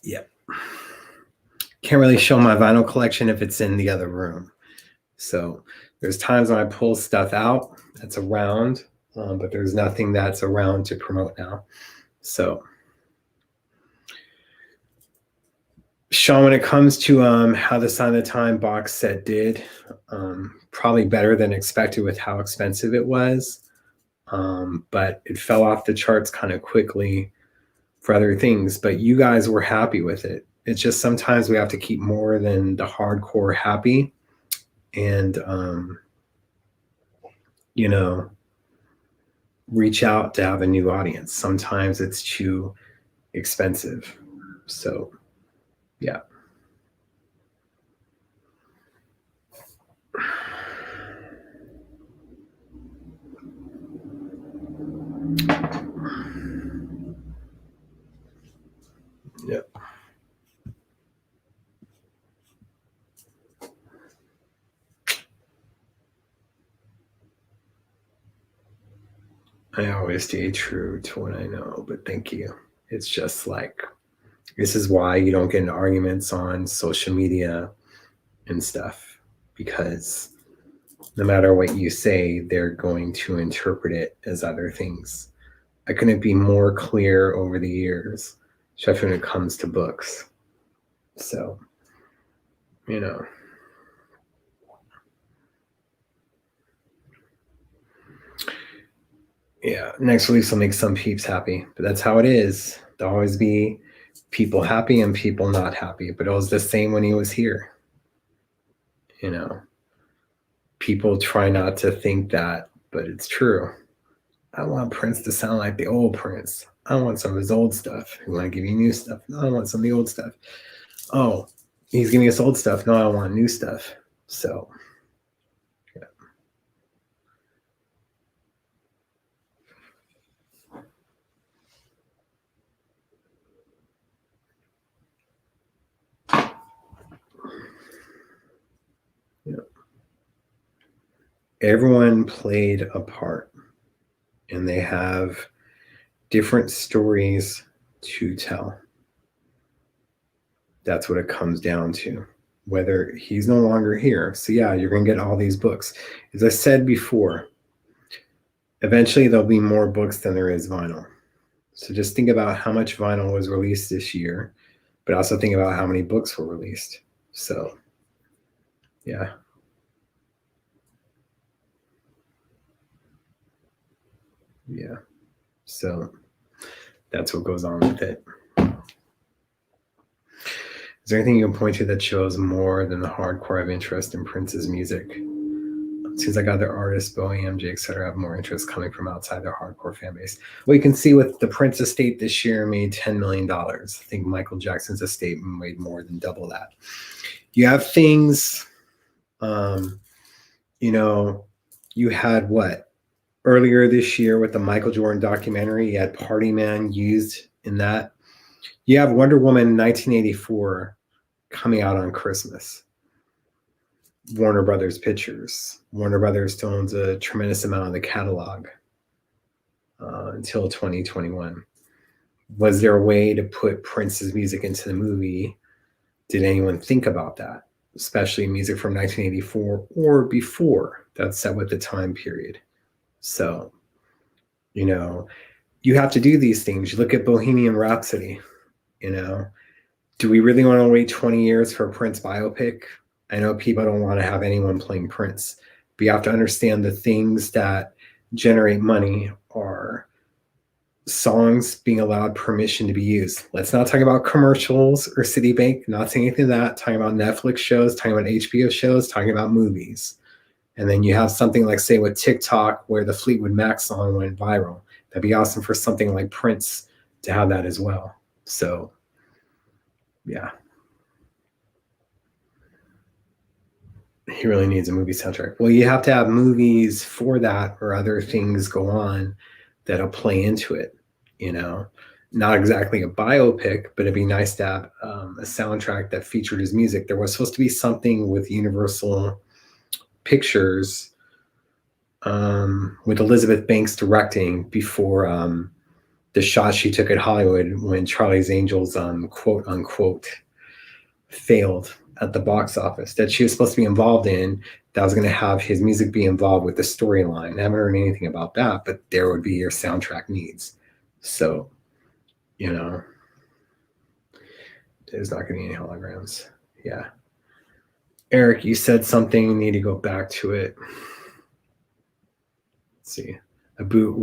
yeah. Can't really show my vinyl collection if it's in the other room. So there's times when I pull stuff out that's around, but there's nothing that's around to promote now. So, Sean, when it comes to how the Sign of the Time box set did, probably better than expected with how expensive it was. But it fell off the charts kind of quickly for other things. But you guys were happy with it. It's just sometimes we have to keep more than the hardcore happy and, reach out to have a new audience. Sometimes it's too expensive. So, yeah. Yep. I always stay true to what I know, but thank you. It's just like, this is why you don't get into arguments on social media and stuff, because no matter what you say, they're going to interpret it as other things. I couldn't be more clear over the years, especially when it comes to books. So, yeah, next release will make some peeps happy, but that's how it is. There'll always be people happy and people not happy, but it was the same when he was here. People try not to think that, but it's true. I want Prince to sound like the old Prince. I want some of his old stuff. We want to give you new stuff. No, I want some of the old stuff. Oh, he's giving us old stuff. No, I want new stuff. So, yeah. Everyone played a part, and they have different stories to tell. That's what it comes down to, whether he's no longer here. So yeah, you're going to get all these books. As I said before, eventually there'll be more books than there is vinyl. So just think about how much vinyl was released this year, but also think about how many books were released. So, yeah. Yeah. So that's what goes on with it. Is there anything you can point to that shows more than the hardcore of interest in Prince's music? It seems like other artists, Bowie, MJ, etc., have more interest coming from outside their hardcore fan base. Well, you can see with the Prince estate this year made $10 million. I think Michael Jackson's estate made more than double that. You have things, you had what? Earlier this year with the Michael Jordan documentary, you had Party Man used in that. You have Wonder Woman 1984 coming out on Christmas. Warner Brothers Pictures. Warner Brothers still owns a tremendous amount of the catalog until 2021. Was there a way to put Prince's music into the movie? Did anyone think about that? Especially music from 1984 or before, that's set with the time period. So, you know, you have to do these things. You look at Bohemian Rhapsody, you know, do we really want to wait 20 years for a Prince biopic? I know people don't want to have anyone playing Prince, but you have to understand the things that generate money are songs being allowed permission to be used. Let's not talk about commercials or Citibank, not saying anything of that, talking about Netflix shows, talking about HBO shows, talking about movies. And then you have something like, say, with TikTok, where the Fleetwood Mac song went viral. That'd be awesome for something like Prince to have that as well. So, yeah. He really needs a movie soundtrack. Well, you have to have movies for that, or other things go on that'll play into it, you know? Not exactly a biopic, but it'd be nice to have a soundtrack that featured his music. There was supposed to be something with Universal Pictures with Elizabeth Banks directing before the shot she took at Hollywood when Charlie's Angels, quote unquote, failed at the box office, that she was supposed to be involved in, that was going to have his music be involved with the storyline. I haven't heard anything about that, but there would be your soundtrack needs. So, you know, there's not going to be any holograms. Yeah. Eric, you said something, you need to go back to it. Let's see. A boot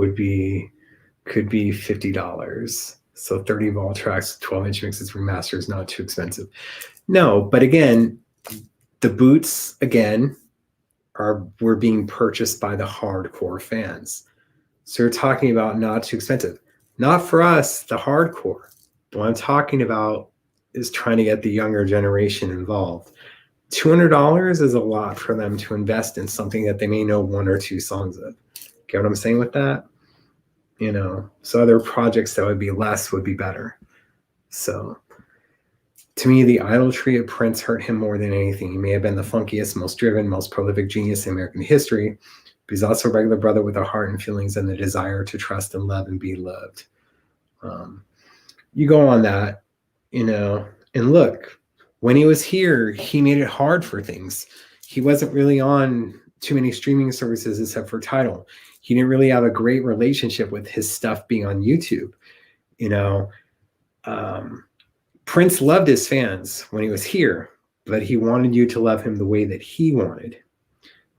could be $50. So 30 ball tracks, 12-inch mixes, remasters, not too expensive. No, but again, the boots, again, were being purchased by the hardcore fans. So you're talking about not too expensive. Not for us, the hardcore. What I'm talking about is trying to get the younger generation involved. $200 is a lot for them to invest in something that they may know one or two songs of. Get what I'm saying with that? You know, so other projects that would be less would be better. So to me, the idolatry of Prince hurt him more than anything. He may have been the funkiest, most driven, most prolific genius in American history, but he's also a regular brother with a heart and feelings and the desire to trust and love and be loved. You go on that, you know, and look, when he was here, he made it hard for things. He wasn't really on too many streaming services except for Tidal. He didn't really have a great relationship with his stuff being on YouTube. You know, Prince loved his fans when he was here, but he wanted you to love him the way that he wanted.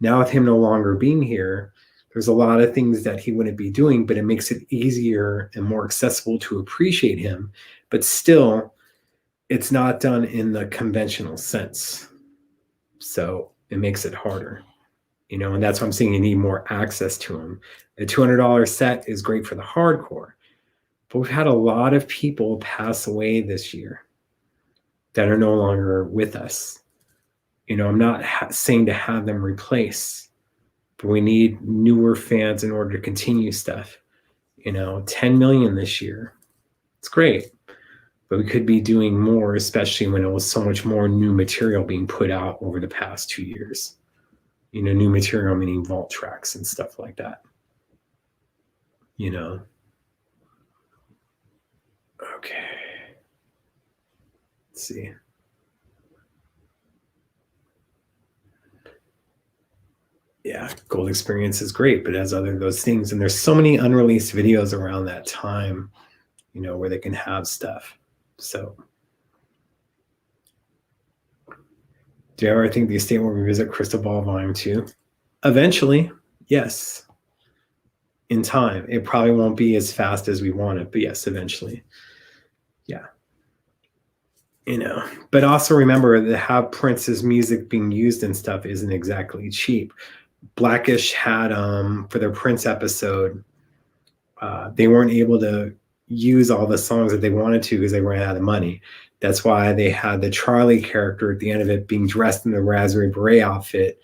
Now, with him no longer being here, there's a lot of things that he wouldn't be doing, but it makes it easier and more accessible to appreciate him. But still, it's not done in the conventional sense. So it makes it harder, you know, and that's why I'm saying you need more access to him. A $200 set is great for the hardcore, but we've had a lot of people pass away this year that are no longer with us. You know, I'm not saying to have them replace, but we need newer fans in order to continue stuff. You know, 10 million this year. It's great, but we could be doing more, especially when it was so much more new material being put out over the past 2 years. You know, new material meaning vault tracks and stuff like that. You know. Okay. Let's see. Yeah, Gold Experience is great, but it has other those things. And there's so many unreleased videos around that time, you know, where they can have stuff. So do you ever think the estate will revisit Crystal Ball Volume 2? Eventually, yes. In time. It probably won't be as fast as we want it, but yes, eventually. Yeah. You know, but also remember that how Prince's music being used and stuff isn't exactly cheap. Blackish had for their Prince episode, they weren't able to use all the songs that they wanted to because they ran out of money. That's why they had the Charlie character at the end of it being dressed in the Raspberry Beret outfit,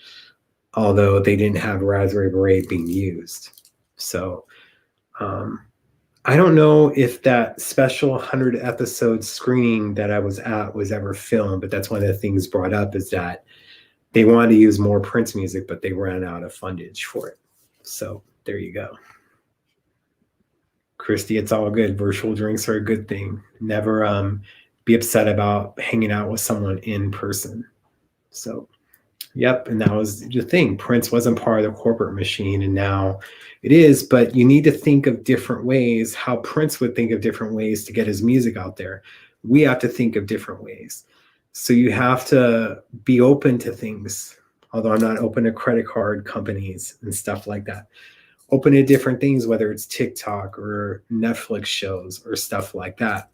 although they didn't have Raspberry Beret being used. So I don't know if that special 100 episode screening that I was at was ever filmed, but that's one of the things brought up is that They wanted to use more Prince music, but they ran out of fundage for it. So there you go. Christy, it's all good. Virtual drinks are a good thing. Never be upset about hanging out with someone in person. So, yep. And that was the thing. Prince wasn't part of the corporate machine, and now it is. But you need to think of different ways, how Prince would think of different ways to get his music out there. We have to think of different ways. So you have to be open to things, although I'm not open to credit card companies and stuff like that. Open to different things, whether it's TikTok or Netflix shows or stuff like that,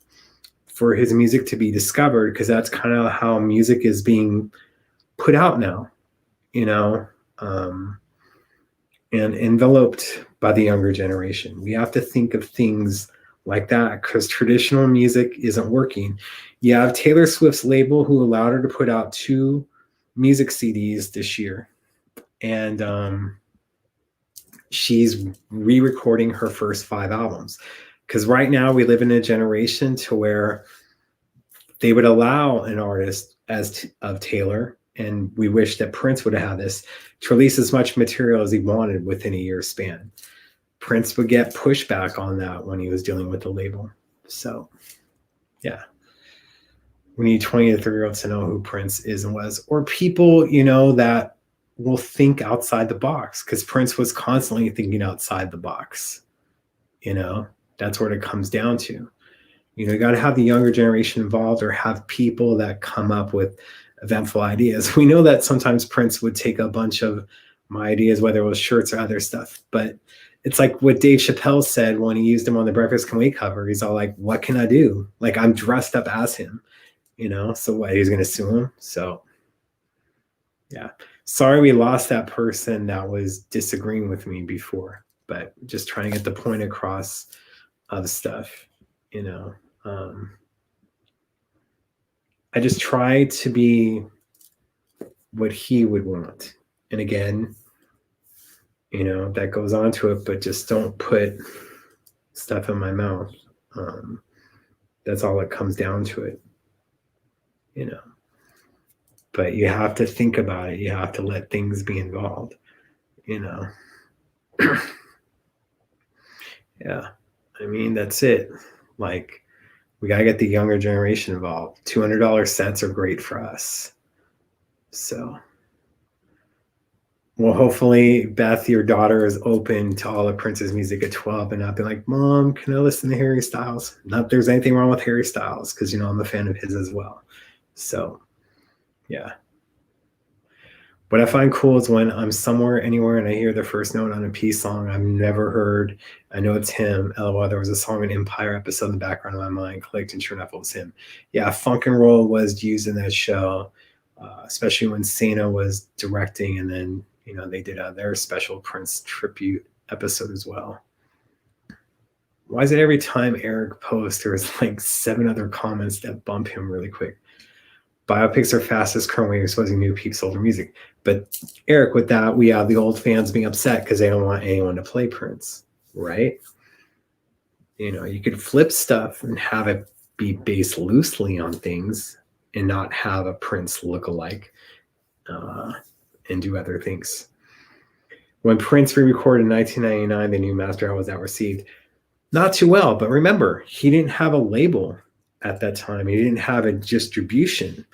for his music to be discovered, because that's kind of how music is being put out now, you know, and enveloped by the younger generation. We have to think of things like that, because traditional music isn't working. You have Taylor Swift's label, who allowed her to put out 2 music CDs this year. And she's re-recording her first 5 albums, because right now we live in a generation to where they would allow an artist of Taylor, and we wish that Prince would have had this, to release as much material as he wanted within a year span. Prince would get pushback on that when he was dealing with the label. So yeah, we need 20 to 30-year-olds to know who Prince is and was, or people, you know, that will think outside the box, because Prince was constantly thinking outside the box. You know, that's what it comes down to. You know, you got to have the younger generation involved, or have people that come up with eventful ideas. We know that sometimes Prince would take a bunch of my ideas, whether it was shirts or other stuff, but it's like what Dave Chappelle said when he used him on the Breakfast Can Wait cover. He's all like, what can I do? Like, I'm dressed up as him, you know? So what, he's going to sue him? So yeah, sorry we lost that person that was disagreeing with me before, but just trying to get the point across of stuff, you know. I just try to be what he would want. And again, you know, that goes on to it, but just don't put stuff in my mouth. That's all it comes down to it, you know. But you have to think about it. You have to let things be involved, you know. Yeah. I mean, that's it. Like, we got to get the younger generation involved. $200 sets are great for us. So, well, hopefully, Beth, your daughter, is open to all of Prince's music at 12 and not be like, Mom, can I listen to Harry Styles? Not that there's anything wrong with Harry Styles, because, you know, I'm a fan of his as well. So, yeah. What I find cool is when I'm somewhere, anywhere, and I hear the first note on a Peace song I've never heard. I know it's him. LOL, there was a song in Empire episode in the background of my mind, clicked, and sure enough, it was him. Yeah, Funk and Roll was used in that show, especially when Sana was directing, and then, you know, they did their special Prince tribute episode as well. Why is it every time Eric posts, there's like 7 other comments that bump him really quick? Biopics are fastest current way of exposing new peeps older music. But Eric, with that, we have the old fans being upset because they don't want anyone to play Prince, right? You know, you could flip stuff and have it be based loosely on things and not have a Prince look-alike and do other things. When Prince re-recorded in 1999, the new master, how was that received? Not too well, but remember, he didn't have a label at that time. He didn't have a distribution.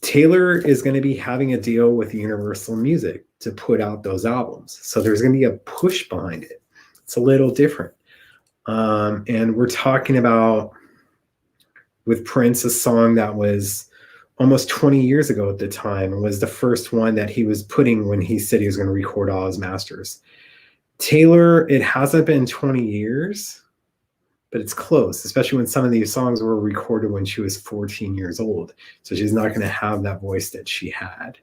Taylor is going to be having a deal with Universal Music to put out those albums. So there's going to be a push behind it. It's a little different. And we're talking about, with Prince, a song that was almost 20 years ago at the time, and was the first one that he was putting when he said he was going to record all his masters. Taylor, it hasn't been 20 years, but it's close, especially when some of these songs were recorded when she was 14 years old. So she's not going to have that voice that she had.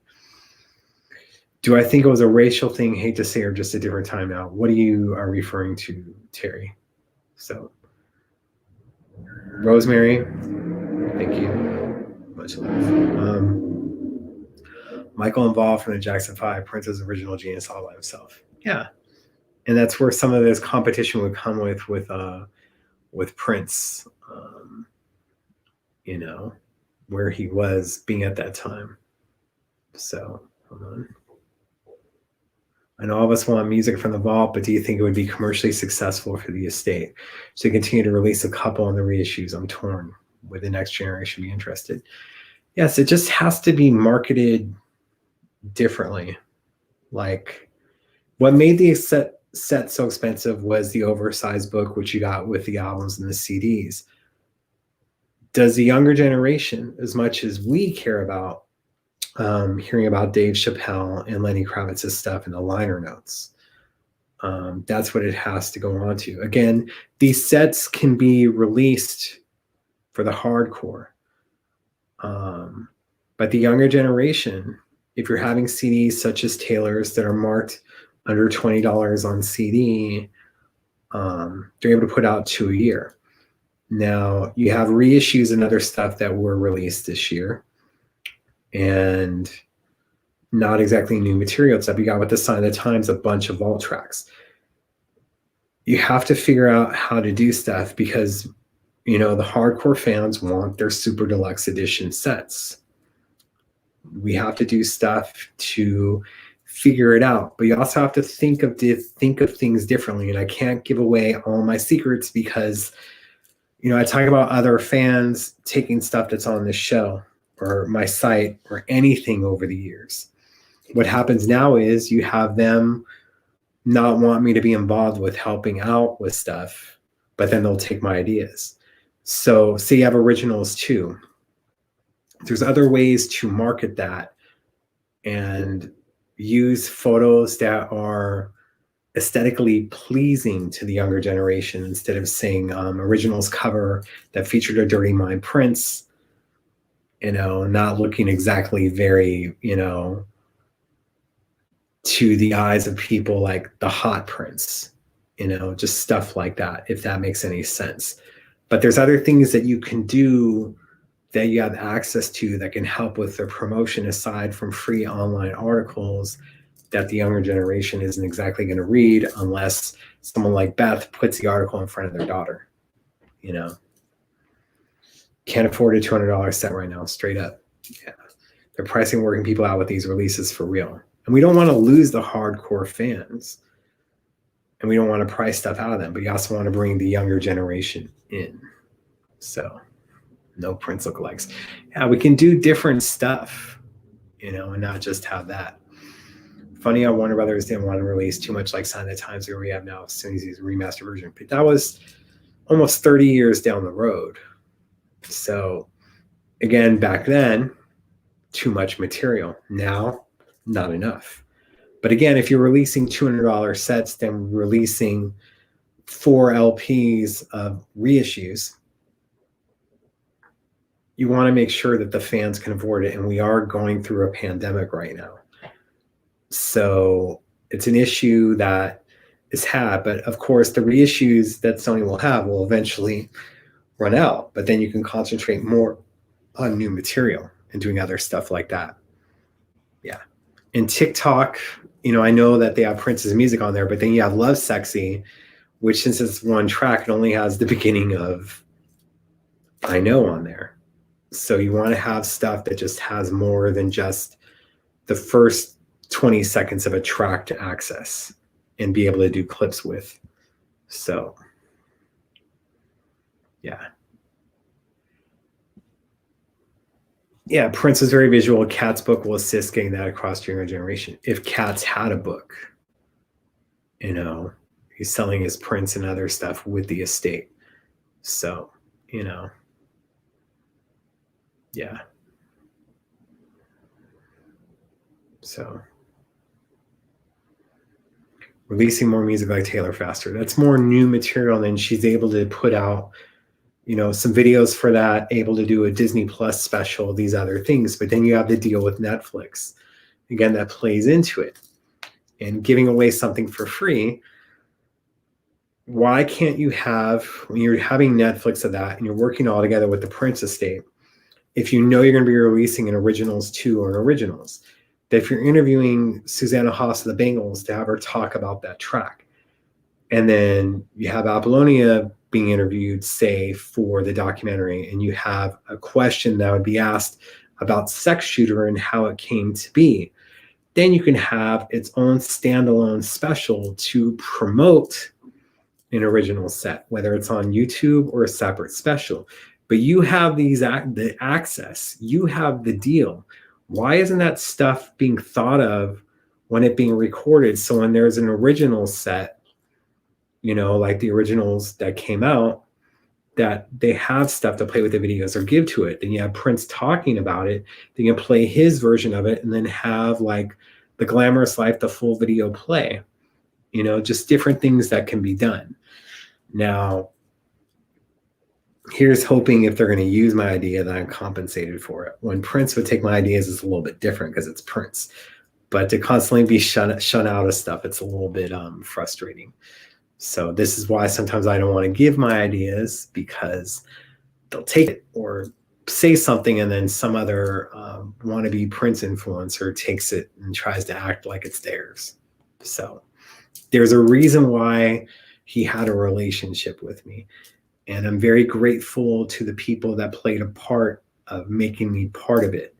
Do I think it was a racial thing? Hate to say, or just a different time now? What are you referring to, Terry? So, Rosemary, thank you. Much love. Michael involved from the Jackson 5, Prince's original genius all by himself. Yeah. And that's where some of this competition would come with Prince, you know, where he was being at that time. So hold on. I know all of us want music from the vault, but do you think it would be commercially successful for the estate to continue to release a couple on the reissues? I'm torn. Would the next generation be interested? Yes, it just has to be marketed differently. Like, what made the set so expensive was the oversized book, which you got with the albums and the CDs. Does the younger generation, as much as we care about hearing about Dave Chappelle and Lenny Kravitz's stuff in the liner notes, that's what it has to go on to. Again, these sets can be released for the hardcore. But the younger generation, if you're having CDs such as Taylor's that are marked under $20 on CD, they're able to put out 2 a year. Now, you have reissues and other stuff that were released this year, and not exactly new material stuff. You got with the Sign of the Times, a bunch of vault tracks. You have to figure out how to do stuff because, the hardcore fans want their super deluxe edition sets. We have to do stuff to figure it out, but you also have to think of things differently. And I can't give away all my secrets because, I talk about other fans taking stuff that's on this show or my site or anything over the years. What happens now is you have them not want me to be involved with helping out with stuff, but then they'll take my ideas. So say you have originals too. There's other ways to market that and use photos that are aesthetically pleasing to the younger generation instead of saying originals cover that featured a Dirty Mind prints, not looking exactly very, to the eyes of people like the hot prints, just stuff like that, if that makes any sense. But there's other things that you can do that you have access to that can help with the promotion aside from free online articles that the younger generation isn't exactly going to read unless someone like Beth puts the article in front of their daughter. Can't afford a $200 set right now, straight up. Yeah, they're pricing working people out with these releases for real. And we don't want to lose the hardcore fans. And we don't want to price stuff out of them, but you also want to bring the younger generation in. So no Prince lookalikes. Yeah, we can do different stuff, and not just have that. Funny how Warner Brothers didn't want to release too much like Sign of the Times where we have now as soon as he's a remastered version. But that was almost 30 years down the road. So again, back then, too much material. Now, not enough. But again, if you're releasing $200 sets, then releasing 4 LPs of reissues, you want to make sure that the fans can afford it. And we are going through a pandemic right now. So it's an issue that is had. But of course, the reissues that Sony will have will eventually run out. But then you can concentrate more on new material and doing other stuff like that. Yeah. And TikTok, I know that they have Prince's music on there, but then you have Love Sexy, which since it's one track, it only has the beginning of I Know on there. So you want to have stuff that just has more than just the first 20 seconds of a track to access and be able to do clips with. So, yeah. Yeah, Prince is very visual. Cat's book will assist getting that across to younger generation. If Cat's had a book, he's selling his prints and other stuff with the estate. So, yeah. So releasing more music like Taylor faster. That's more new material, and then she's able to put out, some videos for that, able to do a Disney Plus special, these other things. But then you have to deal with Netflix. Again, that plays into it. And giving away something for free, why can't you have, when you're having Netflix of that and you're working all together with the Prince estate, if you know you're going to be releasing an Originals 2 or an Originals, that if you're interviewing Susanna Haas of the Bengals to have her talk about that track, and then you have Apollonia being interviewed, say, for the documentary, and you have a question that would be asked about Sex Shooter and how it came to be. Then you can have its own standalone special to promote an original set, whether it's on YouTube or a separate special. But you have the access, you have the deal. Why isn't that stuff being thought of when it being recorded? So when there's an original set, like the originals that came out, that they have stuff to play with the videos or give to it. Then you have Prince talking about it. Then you can play his version of it and then have like the Glamorous Life, the full video play, just different things that can be done. Now, here's hoping if they're going to use my idea that I'm compensated for it. When Prince would take my ideas, it's a little bit different because it's Prince. But to constantly be shut out of stuff, it's a little bit frustrating. So this is why sometimes I don't want to give my ideas, because they'll take it or say something and then some other wannabe Prince influencer takes it and tries to act like it's theirs. So there's a reason why he had a relationship with me. And I'm very grateful to the people that played a part of making me part of it.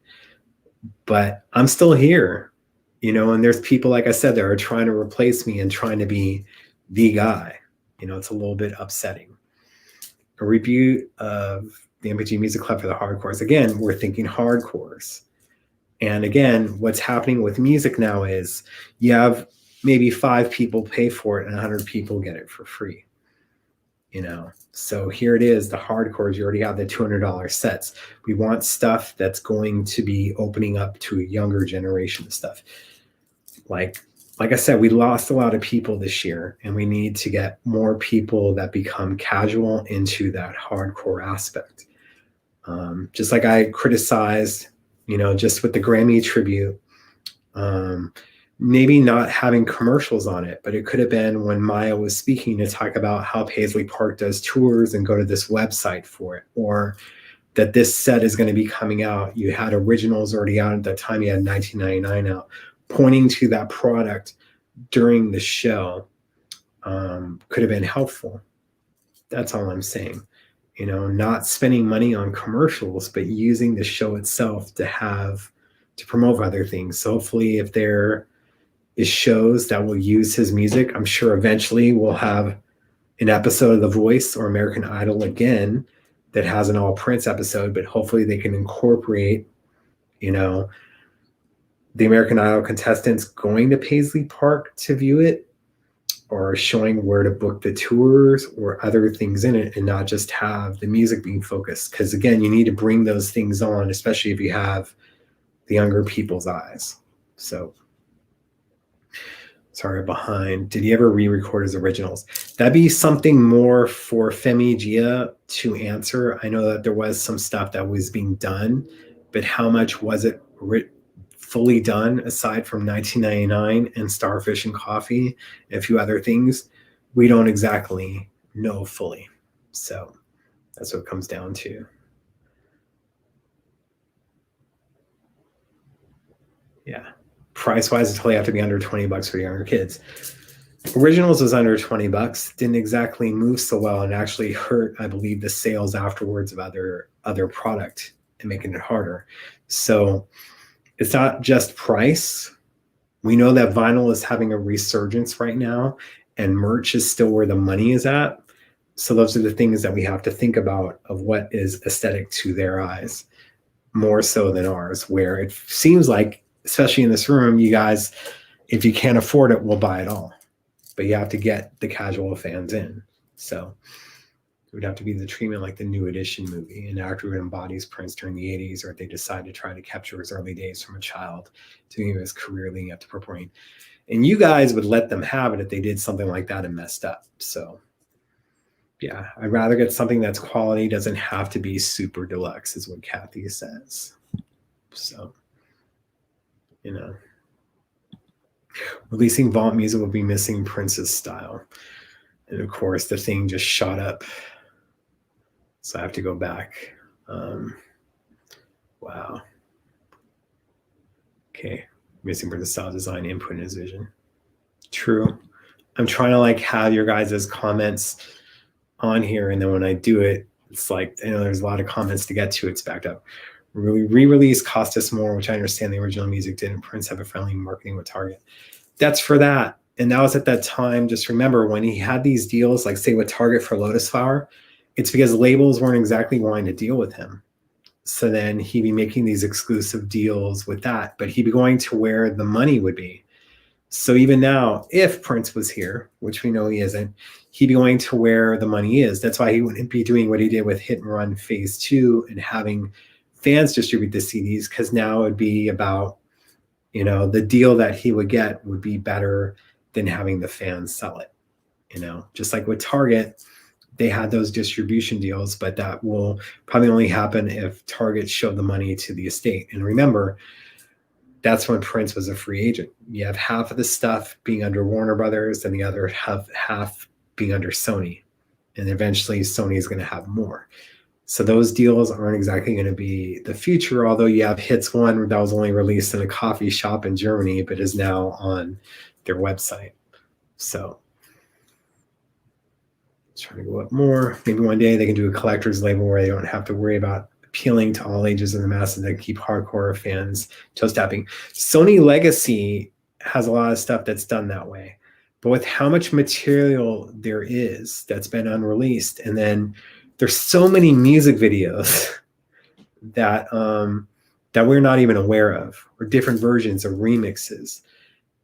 But I'm still here, and there's people, like I said, that are trying to replace me and trying to be the guy. It's a little bit upsetting. A review of the MPG Music Club for the hardcores. Again, we're thinking hardcores. And again, what's happening with music now is you have maybe 5 people pay for it and 100 people get it for free. So here it is, the hardcores, you already have the $200 sets. We want stuff that's going to be opening up to a younger generation of stuff. Like I said, we lost a lot of people this year, and we need to get more people that become casual into that hardcore aspect. Just like I criticized, just with the Grammy tribute, maybe not having commercials on it, but it could have been when Maya was speaking to talk about how Paisley Park does tours and go to this website for it, or that this set is going to be coming out. You had originals already out at that time. You had 1999 out, pointing to that product during the show could have been helpful. That's all I'm saying. Not spending money on commercials, but using the show itself to promote other things. So hopefully if there is shows that will use his music, I'm sure eventually we'll have an episode of The Voice or American Idol again that has an all Prince episode, but hopefully they can incorporate, the American Idol contestants going to Paisley Park to view it, or showing where to book the tours or other things in it, and not just have the music being focused. Because again, you need to bring those things on, especially if you have the younger people's eyes. So sorry, behind. Did he ever re-record his originals? That'd be something more for Femi Gia to answer. I know that there was some stuff that was being done, but how much was it fully done aside from 1999 and Starfish and Coffee and a few other things? We don't exactly know fully. So that's what it comes down to. Yeah. Price-wise, it'll have to be under $20 for younger kids. Originals was under $20. Didn't exactly move so well, and actually hurt, I believe, the sales afterwards of other product and making it harder. So it's not just price. We know that vinyl is having a resurgence right now, and merch is still where the money is at. So those are the things that we have to think about of what is aesthetic to their eyes, more so than ours, where it seems like, especially in this room, you guys, if you can't afford it, we'll buy it all. But you have to get the casual fans in. So it would have to be the treatment like the New Edition movie, an actor who embodies Prince during the 80s, or if they decide to try to capture his early days from a child to his career leading up to Purple Rain. And you guys would let them have it if they did something like that and messed up. So yeah, I'd rather get something that's quality, doesn't have to be super deluxe, is what Kathy says. So, releasing vault music will be missing Prince's style. And of course, the thing just shot up. So I have to go back. Wow. Okay. Missing Prince's style, design, input, and his vision. True. I'm trying to have your guys' comments on here, and then when I do it, it's there's a lot of comments to get to. It's backed up. Re-release cost us more, which I understand the original music didn't. Prince have a friendly marketing with Target. That's for that. And that was at that time. Just remember when he had these deals, like say with Target for Lotus Flower, it's because labels weren't exactly wanting to deal with him. So then he'd be making these exclusive deals with that, but he'd be going to where the money would be. So even now, if Prince was here, which we know he isn't, he'd be going to where the money is. That's why he wouldn't be doing what he did with Hit and Run Phase 2 and having fans distribute the CDs, because now it would be about, the deal that he would get would be better than having the fans sell it. Just like with Target, they had those distribution deals, but that will probably only happen if Target showed the money to the estate. And remember, that's when Prince was a free agent. You have half of the stuff being under Warner Brothers and the other half being under Sony. And eventually Sony is going to have more. So those deals aren't exactly going to be the future, although you have Hits One that was only released in a coffee shop in Germany, but is now on their website. So trying to go up more. Maybe one day they can do a collector's label where they don't have to worry about appealing to all ages of the masses that keep hardcore fans toe tapping. Sony Legacy has a lot of stuff that's done that way. But with how much material there is that's been unreleased, and then there's so many music videos that that we're not even aware of, or different versions or remixes.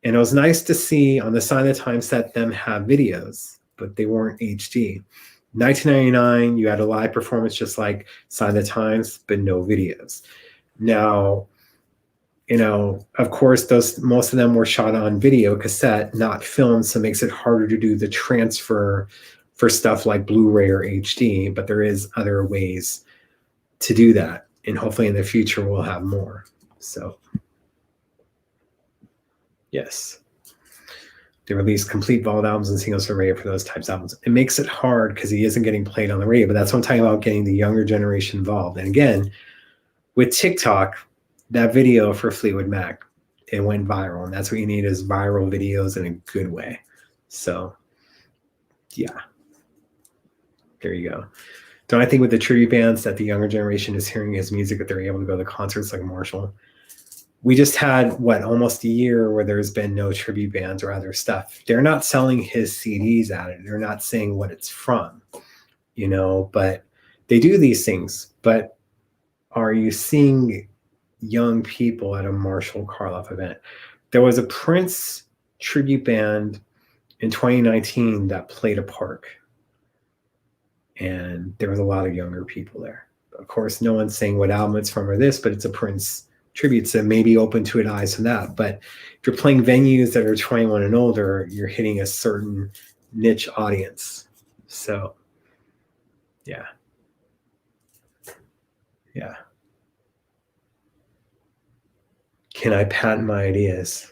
And it was nice to see on the Sign of the Times set them have videos, but they weren't HD. 1999, you had a live performance just like Sign of the Times, but no videos. Now, of course, most of them were shot on video cassette, not film, so it makes it harder to do the transfer for stuff like Blu-ray or HD, but there is other ways to do that. And hopefully in the future we'll have more. So, yes. They release complete vault albums and singles for radio for those types of albums. It makes it hard because he isn't getting played on the radio, but that's what I'm talking about, getting the younger generation involved. And again, with TikTok, that video for Fleetwood Mac, it went viral, and that's what you need, is viral videos in a good way. So, yeah. There you go. Don't I think with the tribute bands that the younger generation is hearing his music, that they're able to go to concerts like Marshall? We just had, almost a year where there's been no tribute bands or other stuff. They're not selling his CDs at it. They're not saying what it's from, but they do these things. But are you seeing young people at a Marshall Karloff event? There was a Prince tribute band in 2019 that played a park, and there was a lot of younger people there. Of course, no one's saying what album it's from or this, but it's a Prince tribute, so maybe open to an eyes from that. But if you're playing venues that are 21 and older, you're hitting a certain niche audience. So, yeah. Can I patent my ideas?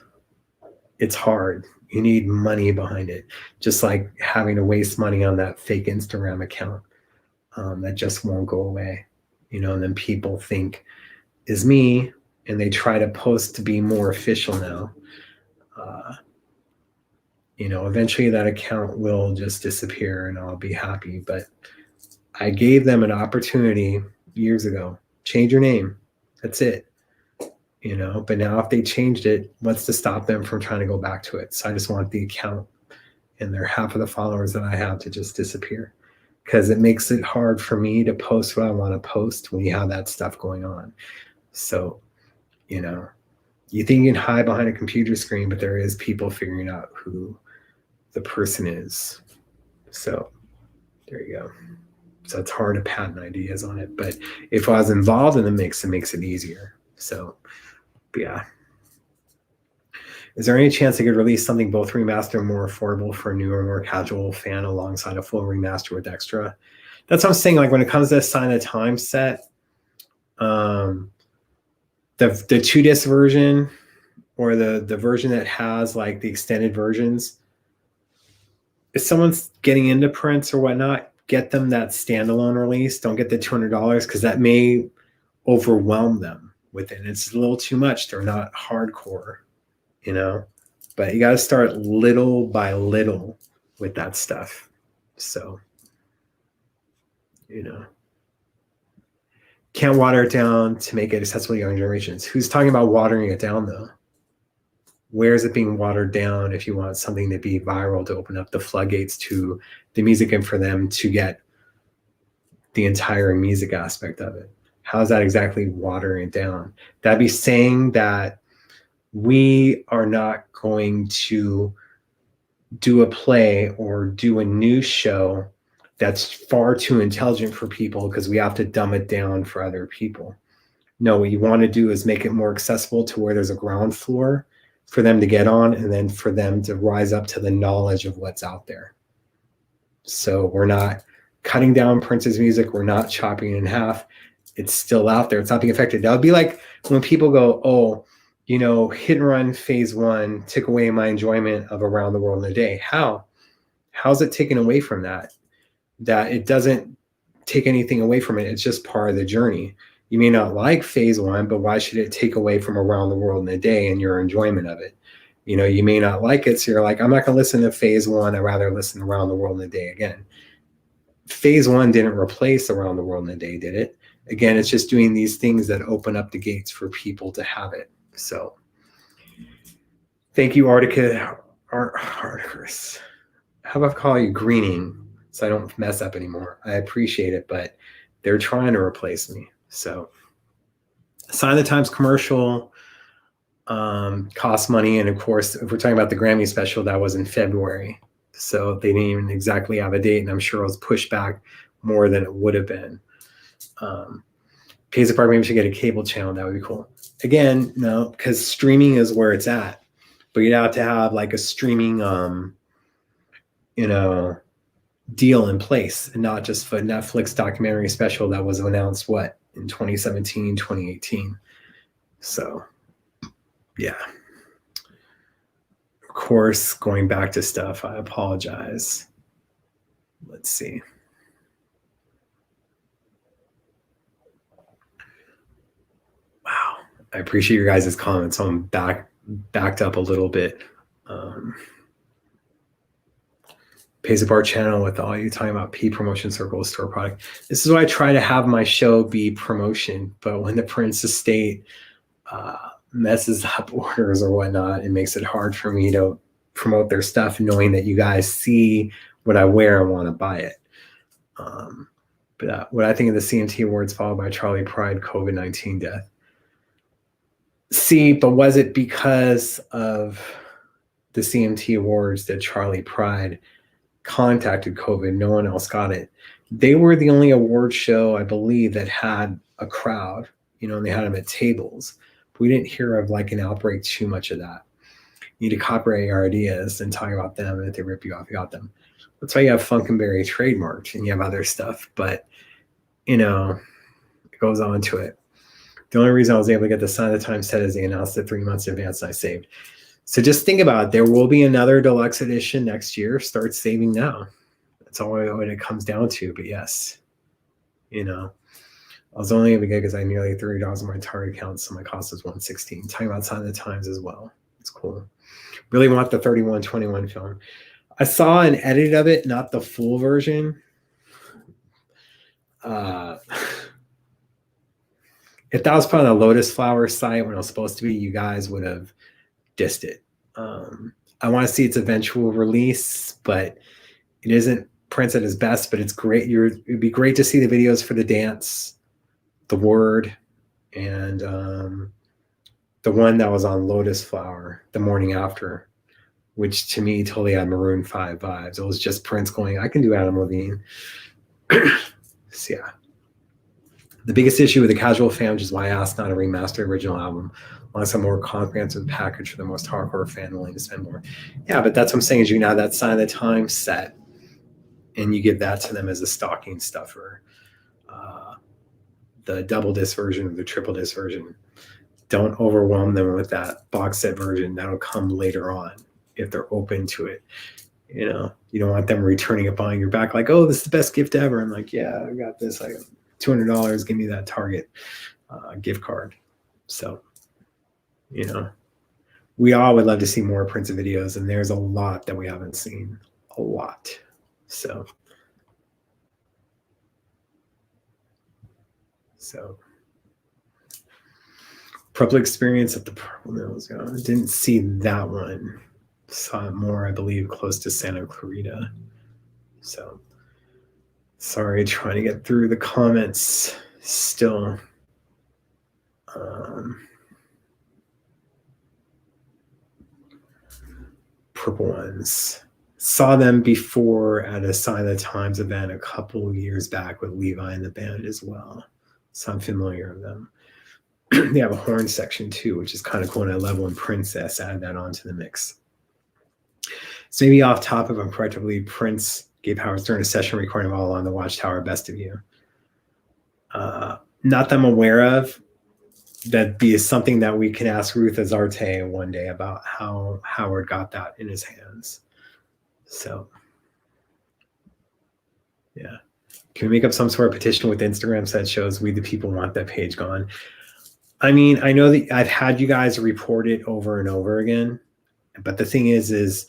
It's hard. You need money behind it. Just like having to waste money on that fake Instagram account that just won't go away. And then people think is me, and they try to post to be more official now. Eventually that account will just disappear and I'll be happy. But I gave them an opportunity years ago. Change your name. That's it. But now if they changed it, what's to stop them from trying to go back to it? So I just want the account and their half of the followers that I have to just disappear, because it makes it hard for me to post what I want to post when you have that stuff going on. So, you think you can hide behind a computer screen, but there is people figuring out who the person is. So there you go. So it's hard to patent ideas on it, but if I was involved in the mix, it makes it easier. So, yeah. Is there any chance they could release something both remastered and more affordable for a newer, more casual fan alongside a full remaster with extra? That's what I'm saying. Like when it comes to Sign of the Times set, the 2-disc version, or the version that has like the extended versions, if someone's getting into Prince or whatnot, get them that standalone release. Don't get the $200, because that may overwhelm them with it. It's a little too much. They're not hardcore, but you got to start little by little with that stuff. So, Can't water it down to make it accessible to young generations. Who's talking about watering it down though? Where is it being watered down if you want something to be viral, to open up the floodgates to the music and for them to get the entire music aspect of it? How is that exactly watering it down? That'd be saying that we are not going to do a play or do a news show that's far too intelligent for people because we have to dumb it down for other people. No, what you want to do is make it more accessible to where there's a ground floor for them to get on and then for them to rise up to the knowledge of what's out there. So we're not cutting down Prince's music. We're not chopping it in half. It's still out there. It's not being affected. That would be like when people go, oh, you know, Hit and Run Phase 1 took away my enjoyment of Around the World in a Day. How? How's it taken away from that? That it doesn't take anything away from it. It's just part of the journey. You may not like Phase 1, but why should it take away from Around the World in a Day and your enjoyment of it? You know, you may not like it, so you're like, I'm not going to listen to Phase 1. I'd rather listen to Around the World in a Day again. Phase 1 didn't replace Around the World in a Day, did it? Again, it's just doing these things that open up the gates for people to have it. So thank you, Articus. How about I call you Greening so I don't mess up anymore? I appreciate it, but they're trying to replace me. So Sign of the Times commercial costs money. And of course, if we're talking about the Grammy special, that was in February. So they didn't even exactly have a date. And I'm sure it was pushed back more than it would have been. Pays apart, maybe we should get a cable channel. That would be cool. Again, no, because streaming is where it's at. But you'd have to have like a streaming, you know, deal in place, and not just for Netflix documentary special that was announced, what, in 2017, 2018. So, yeah. Of course, going back to stuff, I apologize. Let's see. Wow. I appreciate your guys' comments. So I'm backed up a little bit. Pays apart channel with all you talking about P promotion circles store product. This is why I try to have my show be promotion, but when the Prince estate messes up orders or whatnot, it makes it hard for me to promote their stuff, knowing that you guys see what I wear and want to buy it. But what I think of the CMT Awards followed by Charlie Pride COVID-19 death. See, but was it because of the CMT Awards that Charlie Pride contacted COVID? No one else got it. They were the only award show, I believe, that had a crowd, you know, and they had them at tables. But we didn't hear of like an outbreak too much of that. You need to copyright your ideas and talk about them, and if they rip you off, you got them. That's why you have Funkenberry trademarked and you have other stuff, but you know, it goes on to it. The only reason I was able to get the Sign of the Times set is they announced it 3 months in advance and I saved. So just think about it. There will be another deluxe edition next year. Start saving now. That's all what it comes down to. But yes, you know, I was only able to get because I had nearly $30 on my Target account, so my cost was $116. Talking about Sign of the Times as well. It's cool. Really want the 3121 film. I saw an edit of it, not the full version. If that was put on a Lotus Flower site when it was supposed to be, you guys would have dissed it. I want to see its eventual release, but it isn't Prince at his best, but it's great. It'd be great to see the videos for the dance, the word, and the one that was on Lotus Flower the morning after, which to me totally had Maroon 5 vibes. It was just Prince going, I can do Adam Levine. So yeah. The biggest issue with the casual fan, which is why I asked not a remastered original album, unless a more comprehensive package for the most hardcore fan willing to spend more. Yeah, but that's what I'm saying is you can have that Sign of the Times set and you give that to them as a stocking stuffer. The double disc version or the triple disc version. Don't overwhelm them with that box set version. That'll come later on if they're open to it. You know, you don't want them returning it behind your back like, oh, this is the best gift ever. I'm like, yeah, I got this. I got $200. Give me that Target gift card. So, you know, we all would love to see more Prince videos, and there's a lot that we haven't seen. A lot. So So public experience at the Purple Nose. I didn't see that one. Saw it more, I believe, close to Santa Clarita. So sorry, trying to get through the comments still. Purple ones. Saw them before at a Sign of the Times event a couple of years back with Levi and the band as well. So I'm familiar with them. They have a horn section too, which is kind of cool. And I love when Princess added that onto the mix. So maybe off top, if I'm correct, I believe Prince gave Howard Stern a session recording of All on the Watchtower, Best of You. Not that I'm aware of. That'd be something that we can ask Ruth Azarte one day about how Howard got that in his hands. So, yeah. Can we make up some sort of petition with Instagram that shows we the people want that page gone? I mean, I know that I've had you guys report it over and over again, but the thing is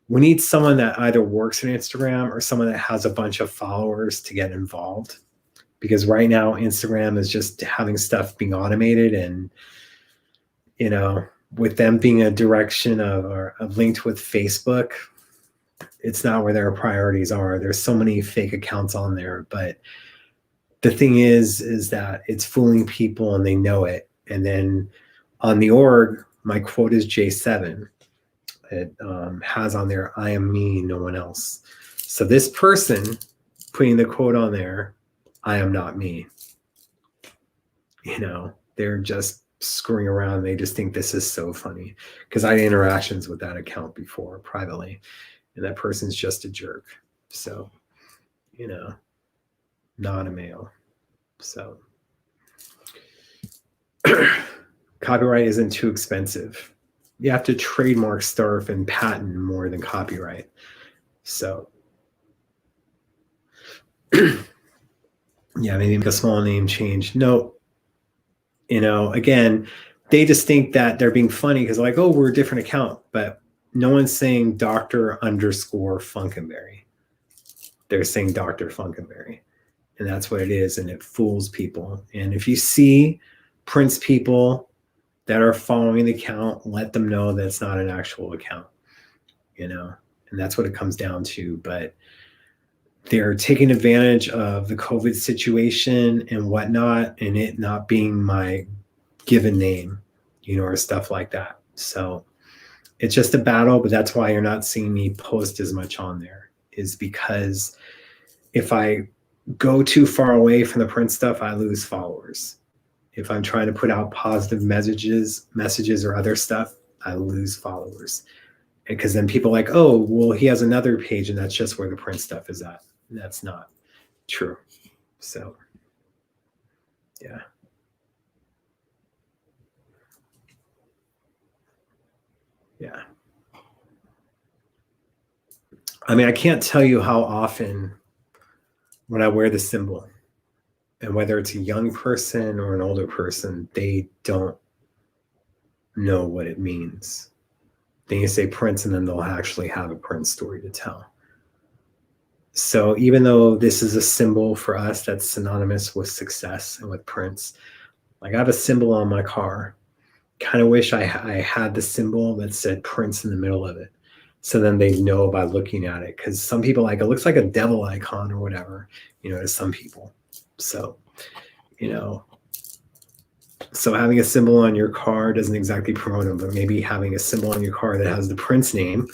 we need someone that either works on Instagram or someone that has a bunch of followers to get involved. Because right now Instagram is just having stuff being automated, and with them being a direction of or linked with Facebook, it's not where their priorities are. There's so many fake accounts on there, but the thing is that it's fooling people and they know it. And then on the org, my quote is J7. It has on there, I am me, no one else. So this person putting the quote on there, I am not me. They're just screwing around. They just think this is so funny because I had interactions with that account before privately, and that person's just a jerk. So, not a male. So copyright isn't too expensive. You have to trademark stuff and patent more than copyright. So yeah, maybe make a small name change. No, again, they just think that they're being funny because like, oh, we're a different account, but no one's saying Dr._Funkenberry. They're saying Dr. Funkenberry, and that's what it is, and it fools people. And if you see Prince people that are following the account, let them know that it's not an actual account, and that's what it comes down to. But they're taking advantage of the COVID situation and whatnot, and it not being my given name, or stuff like that. So it's just a battle, but that's why you're not seeing me post as much on there, is because if I go too far away from the Prince stuff, I lose followers. If I'm trying to put out positive messages or other stuff, I lose followers. Because then people are like, oh, well, he has another page and that's just where the Prince stuff is at. And that's not true. So, yeah. Yeah. I mean, I can't tell you how often when I wear the symbol, and whether it's a young person or an older person, they don't know what it means. Then you say Prince, and then they'll actually have a Prince story to tell. So even though this is a symbol for us that's synonymous with success and with Prince, like I have a symbol on my car. Kind of wish I had the symbol that said Prince in the middle of it. So then they know by looking at it. Because some people it looks like a devil icon or whatever, to some people. So, so having a symbol on your car doesn't exactly promote them, but maybe having a symbol on your car that has the Prince name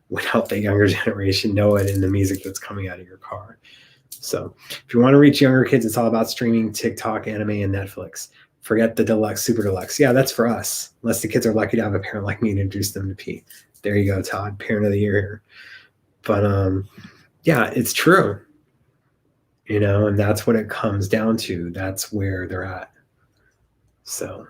would help the younger generation know it in the music that's coming out of your car. So if you want to reach younger kids, it's all about streaming TikTok, anime, and Netflix. Forget the deluxe, super deluxe. Yeah, that's for us. Unless the kids are lucky to have a parent like me to introduce them to P. There you go, Todd, parent of the year here. But yeah, it's true. And that's what it comes down to. That's where they're at. So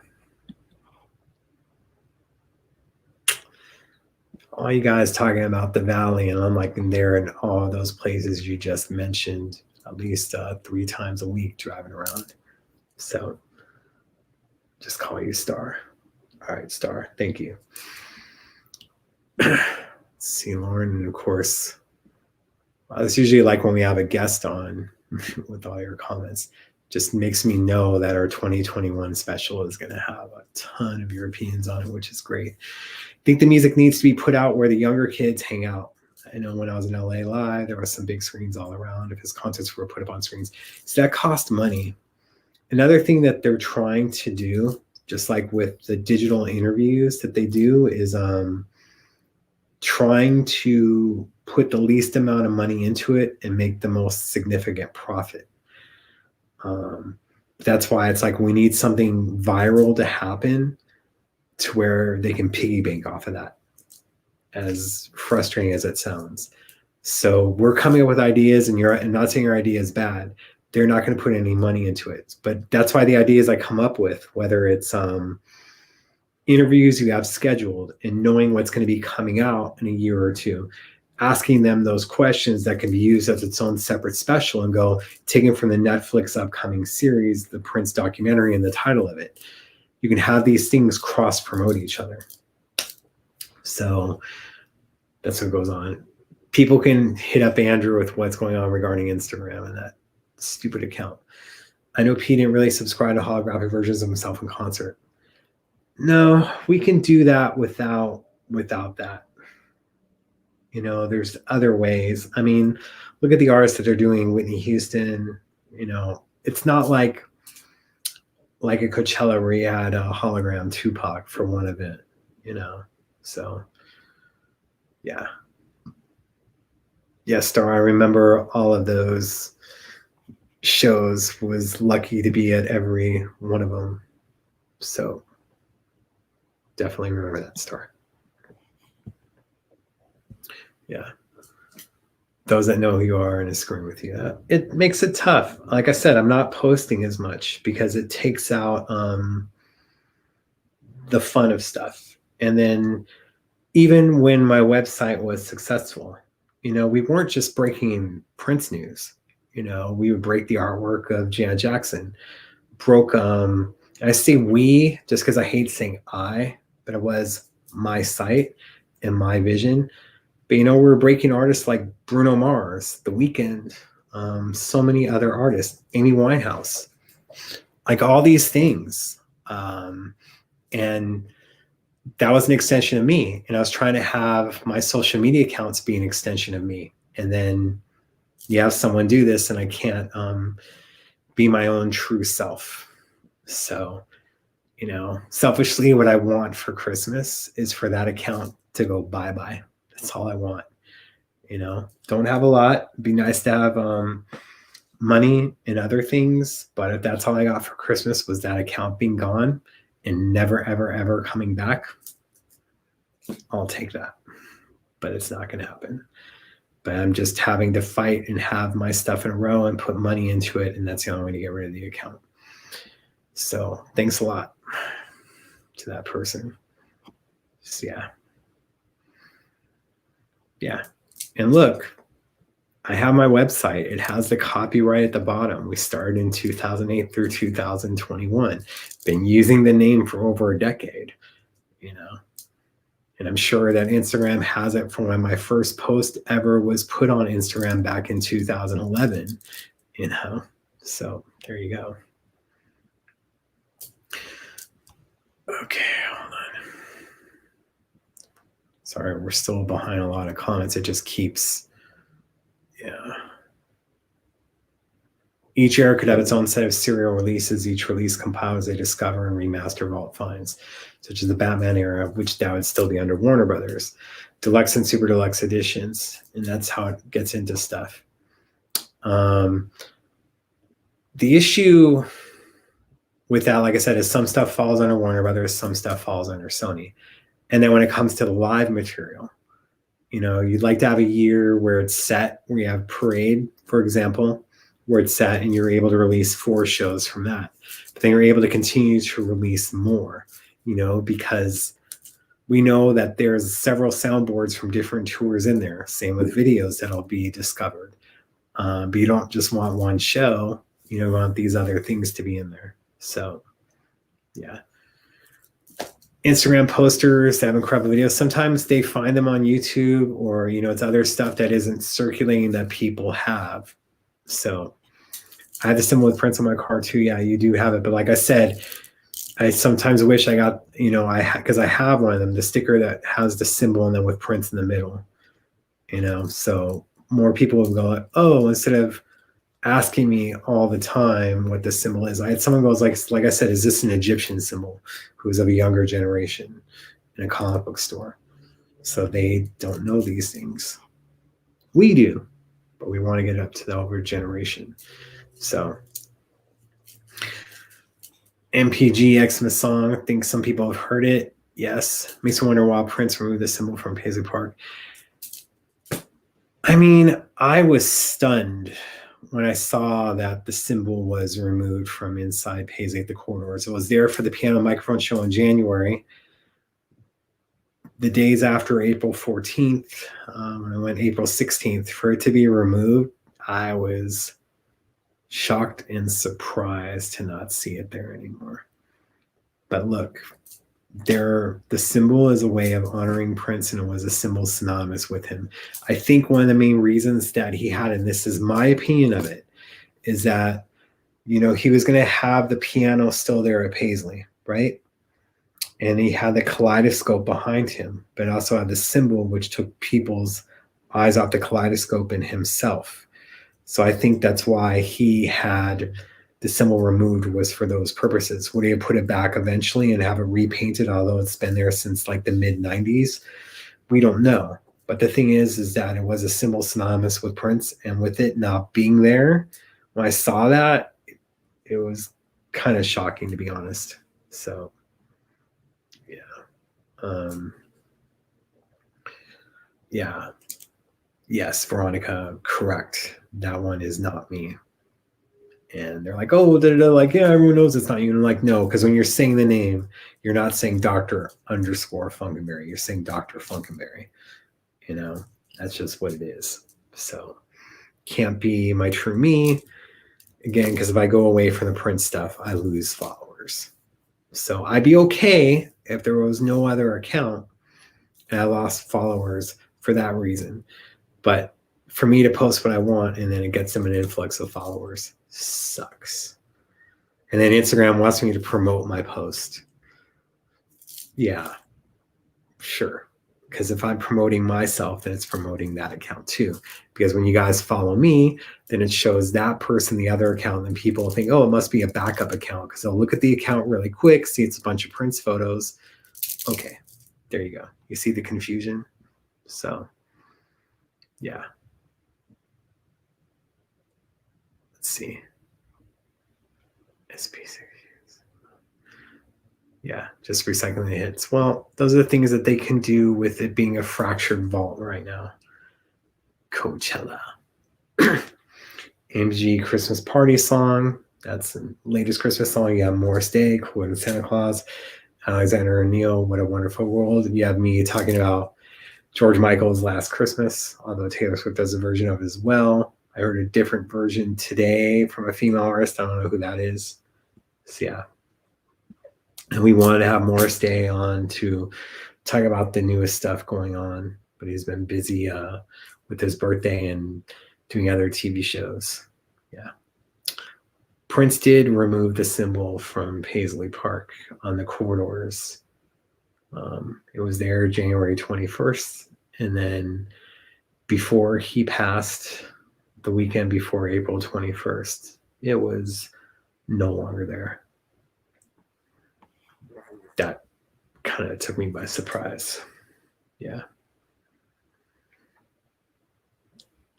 all you guys talking about the valley, and I'm like there in all those places you just mentioned at least 3 times a week driving around. So just call you Star. All right, Star. Thank you. Let's see, Lauren, and of course, it's usually like when we have a guest on with all your comments. just makes me know that our 2021 special is going to have a ton of Europeans on it, which is great. I think the music needs to be put out where the younger kids hang out. I know when I was in LA Live, there were some big screens all around if his concerts were put up on screens. So that cost money. Another thing that they're trying to do, just like with the digital interviews that they do, is trying to put the least amount of money into it and make the most significant profit. That's why it's like we need something viral to happen to where they can piggy bank off of that, as frustrating as it sounds. So we're coming up with ideas, and I'm not saying your idea is bad. They're not going to put any money into it. But that's why the ideas I come up with, whether it's interviews you have scheduled and knowing what's going to be coming out in a year or two, asking them those questions that can be used as its own separate special and go taken from the Netflix upcoming series, the Prince documentary, and the title of it. You can have these things cross promote each other. So that's what goes on. People can hit up Andrew with what's going on regarding Instagram and that stupid account. I know Pete didn't really subscribe to holographic versions of himself in concert. No, we can do that without that. You know, there's other ways. I mean, look at the artists that they're doing. Whitney Houston, you know, it's not like a Coachella where you had a hologram Tupac for one event, you know. So yeah. Yes, Star, I remember all of those shows. Was lucky to be at every one of them. So definitely remember that, Star. Yeah. Those that know who you are and is agreeing with you. It makes it tough. Like I said, I'm not posting as much because it takes out the fun of stuff. And then even when my website was successful, you know, we weren't just breaking Prince news. You know, we would break the artwork of Janet Jackson. Broke, I say we just because I hate saying I, but it was my site and my vision. But, you know, we're breaking artists like Bruno Mars, The Weeknd, so many other artists, Amy Winehouse, like all these things. And that was an extension of me. And I was trying to have my social media accounts be an extension of me. And then you have someone do this and I can't be my own true self. So, you know, selfishly, what I want for Christmas is for that account to go bye-bye. That's all I want. You know, don't have a lot. It'd be nice to have money and other things. But if that's all I got for Christmas was that account being gone and never, ever, ever coming back, I'll take that. But it's not going to happen. But I'm just having to fight and have my stuff in a row and put money into it. And that's the only way to get rid of the account. So thanks a lot to that person. Just, yeah. Yeah. And look, I have my website. It has the copyright at the bottom. We started in 2008 through 2021. Been using the name for over a decade, you know. And I'm sure that Instagram has it from when my first post ever was put on Instagram back in 2011, you know. So there you go. Okay, hold on. Sorry, we're still behind a lot of comments. It just keeps, yeah. Each era could have its own set of serial releases. Each release compiles a discover and remaster vault finds, such as the Batman era, which now would still be under Warner Brothers, deluxe and super deluxe editions, and that's how it gets into stuff. The issue with that, like I said, is some stuff falls under Warner Brothers, some stuff falls under Sony. And then when it comes to the live material, you know, you'd like to have a year where it's set, where you have Parade, for example, where it's set and you're able to release 4 shows from that. But then you're able to continue to release more, you know, because we know that there's several soundboards from different tours in there. Same with videos that'll be discovered. But you don't just want one show, you know, you want these other things to be in there. So, yeah. Instagram posters that have incredible videos. Sometimes they find them on YouTube or, you know, it's other stuff that isn't circulating that people have. So I had the symbol with Prince on my car too. Yeah, you do have it. But like I said, I sometimes wish I got, because I have one of them, the sticker that has the symbol and then with Prince in the middle, so more people will go, oh, instead of asking me all the time what the symbol is. I had someone goes like I said, is this an Egyptian symbol? Who's of a younger generation in a comic book store. So they don't know these things. We do, but we want to get up to the older generation. So MPG Xmas song, I think some people have heard it. Yes. Makes me wonder why Prince removed the symbol from Paisley Park. I mean, I was stunned when I saw that the symbol was removed from inside Paisley at the corridors. It was there for the piano microphone show in January. The days after April 14th, when I went April 16th, for it to be removed, I was shocked and surprised to not see it there anymore. But look, the symbol is a way of honoring Prince, and it was a symbol synonymous with him. I think one of the main reasons that he had, and this is my opinion of it, is that he was going to have the piano still there at Paisley, right? And he had the kaleidoscope behind him, but also had the symbol, which took people's eyes off the kaleidoscope and himself. So I think that's why he had the symbol removed, was for those purposes. Would he have put it back eventually and have it repainted, although it's been there since like the mid 90s? We don't know. But the thing is that it was a symbol synonymous with Prince, and with it not being there, when I saw that, it was kind of shocking, to be honest. So, yeah. Yeah. Yes, Veronica, correct. That one is not me. And they're like, oh, like, yeah, everyone knows it's not you. And I'm like, no, because when you're saying the name, you're not saying Dr. _ Funkenberry. You're saying Dr. Funkenberry. That's just what it is. So can't be my true me. Again, because if I go away from the Prince stuff, I lose followers. So I'd be okay if there was no other account and I lost followers for that reason. But for me to post what I want and then it gets them an influx of followers sucks. And then Instagram wants me to promote my post. Yeah, sure. Because if I'm promoting myself, then it's promoting that account too. Because when you guys follow me, then it shows that person the other account, and people think, oh, it must be a backup account, because they'll look at the account really quick, see it's a bunch of Prince photos. Okay, there you go. You see the confusion? So, yeah. Let's see. SP6. Yeah, just recycling the hits. Well, those are the things that they can do with it being a fractured vault right now. Coachella. MG Christmas Party song. That's the latest Christmas song. You have Morris Day, Quote of Santa Claus, Alexander O'Neill, What a Wonderful World. You have me talking about George Michael's Last Christmas, although Taylor Swift does a version of it as well. I heard a different version today from a female artist. I don't know who that is. So, yeah. And we wanted to have Morris Day on to talk about the newest stuff going on, but he's been busy with his birthday and doing other TV shows. Yeah. Prince did remove the symbol from Paisley Park on the corridors. It was there January 21st. And then before he passed, the weekend before April 21st, it was no longer there. That kind of took me by surprise. Yeah.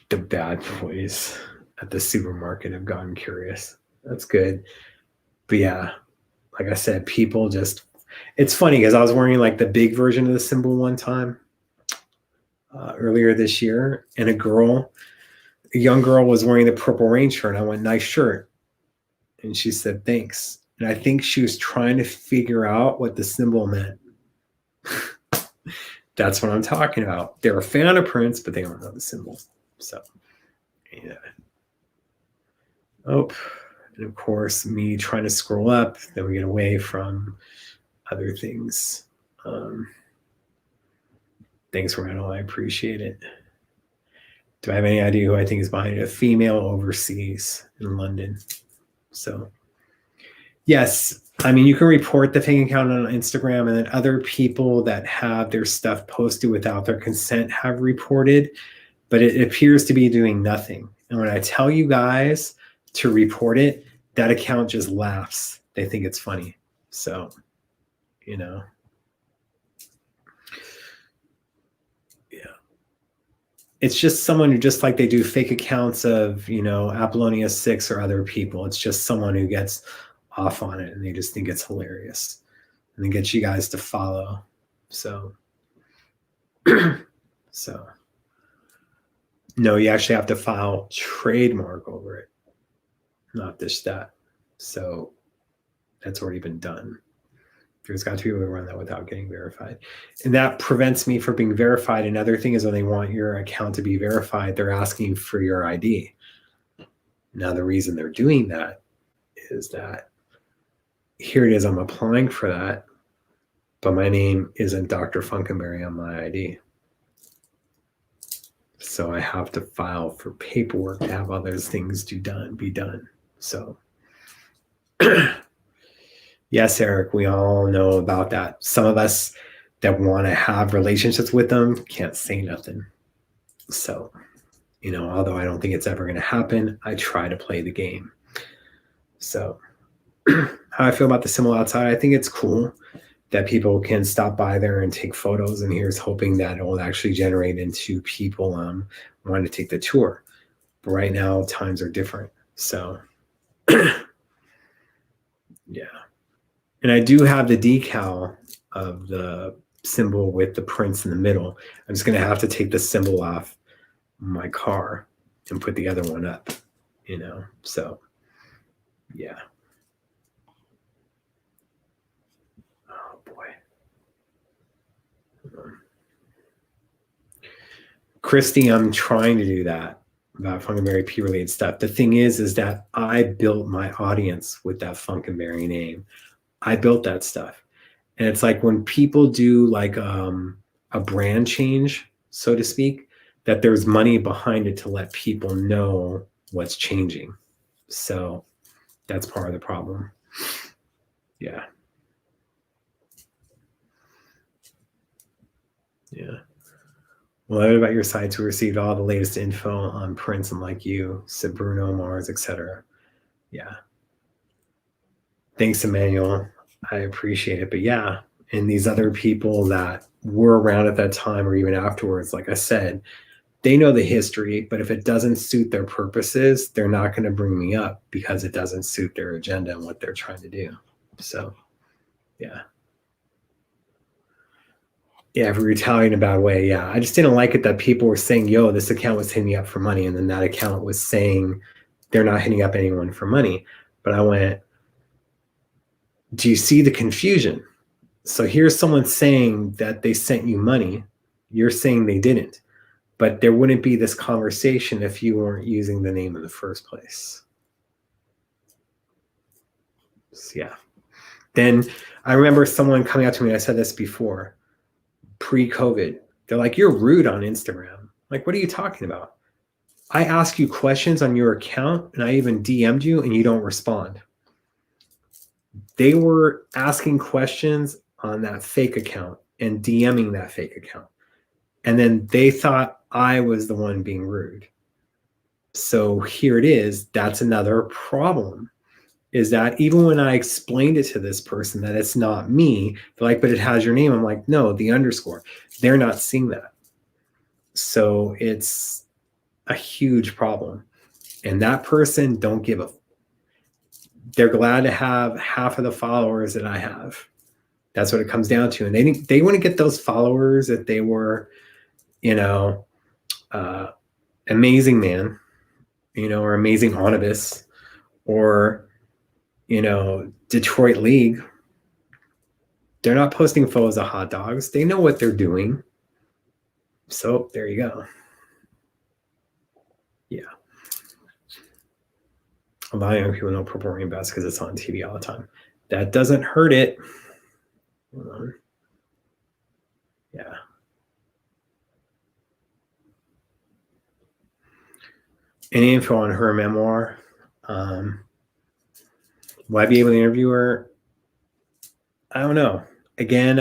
The bad boys at the supermarket have gotten curious. That's good. But yeah, like I said, people just, it's funny because I was wearing like the big version of the symbol one time earlier this year, and a young girl was wearing the Purple Rain shirt. And I went, nice shirt. And she said, thanks. And I think she was trying to figure out what the symbol meant. That's what I'm talking about. They're a fan of Prince, but they don't know the symbol. So, yeah. Oh, and of course, me trying to scroll up, then we get away from other things. Thanks, Randall. I appreciate it. Do I have any idea who I think is behind it? A female overseas in London. So, yes, I mean, you can report the fake account on Instagram, and then other people that have their stuff posted without their consent have reported, but it appears to be doing nothing. And when I tell you guys to report it, that account just laughs. They think it's funny. So, you know. Yeah. It's just someone who, just like they do fake accounts of, Apollonia 6 or other people. It's just someone who gets off on it and they just think it's hilarious and then get you guys to follow. So, no, you actually have to file trademark over it, not this, that. So that's already been done. There's got to be a way to run that without getting verified. And that prevents me from being verified. Another thing is when they want your account to be verified, they're asking for your ID. Now, the reason they're doing that is that here it is, I'm applying for that, but my name isn't Dr. Funkenberry on my ID. So I have to file for paperwork to have other things be done. So yes, Eric, we all know about that. Some of us that want to have relationships with them can't say nothing. So, although I don't think it's ever going to happen, I try to play the game. So how I feel about the symbol outside, I think it's cool that people can stop by there and take photos. And here's hoping that it will actually generate into people wanting to take the tour. But right now, times are different. So, yeah. And I do have the decal of the symbol with the prince in the middle. I'm just going to have to take the symbol off my car and put the other one up, So, yeah. Oh, boy. Christy, I'm trying to do that about Funkenberry P-related stuff. The thing is that I built my audience with that Funkenberry name. I built that stuff. And it's like when people do like a brand change, so to speak, that there's money behind it to let people know what's changing. So that's part of the problem. Yeah. Yeah. Well, I about your sites who received all the latest info on Prince and like you, said Bruno Mars, etc. Yeah. Thanks, Emmanuel. I appreciate it. But yeah, and these other people that were around at that time or even afterwards, like I said, they know the history, but if it doesn't suit their purposes, they're not going to bring me up because it doesn't suit their agenda and what they're trying to do. So, yeah. Yeah, if we retaliate in a bad way, yeah. I just didn't like it that people were saying, yo, this account was hitting me up for money. And then that account was saying they're not hitting up anyone for money. But I went, do you see the confusion? So here's someone saying that they sent you money. You're saying they didn't. But there wouldn't be this conversation if you weren't using the name in the first place. So, yeah. Then I remember someone coming out to me, I said this before, pre-COVID. They're like, you're rude on Instagram. Like, what are you talking about? I ask you questions on your account and I even DM'd you and you don't respond. They were asking questions on that fake account and DMing that fake account. And then they thought I was the one being rude. So here it is. That's another problem, is that even when I explained it to this person that it's not me, they're like, but it has your name. I'm like, no, the underscore. They're not seeing that. So it's a huge problem. And that person don't give a, they're glad to have half of the followers that I have. That's what it comes down to. And they want to get those followers if they were, Amazing Man, or Amazing Onibus, or, Detroit League. They're not posting photos of hot dogs. They know what they're doing. So there you go. Yeah. A lot of young people know Purple Rain best because it's on TV all the time. That doesn't hurt it. Yeah. Any info on her memoir? Will I be able to interview her? I don't know. Again,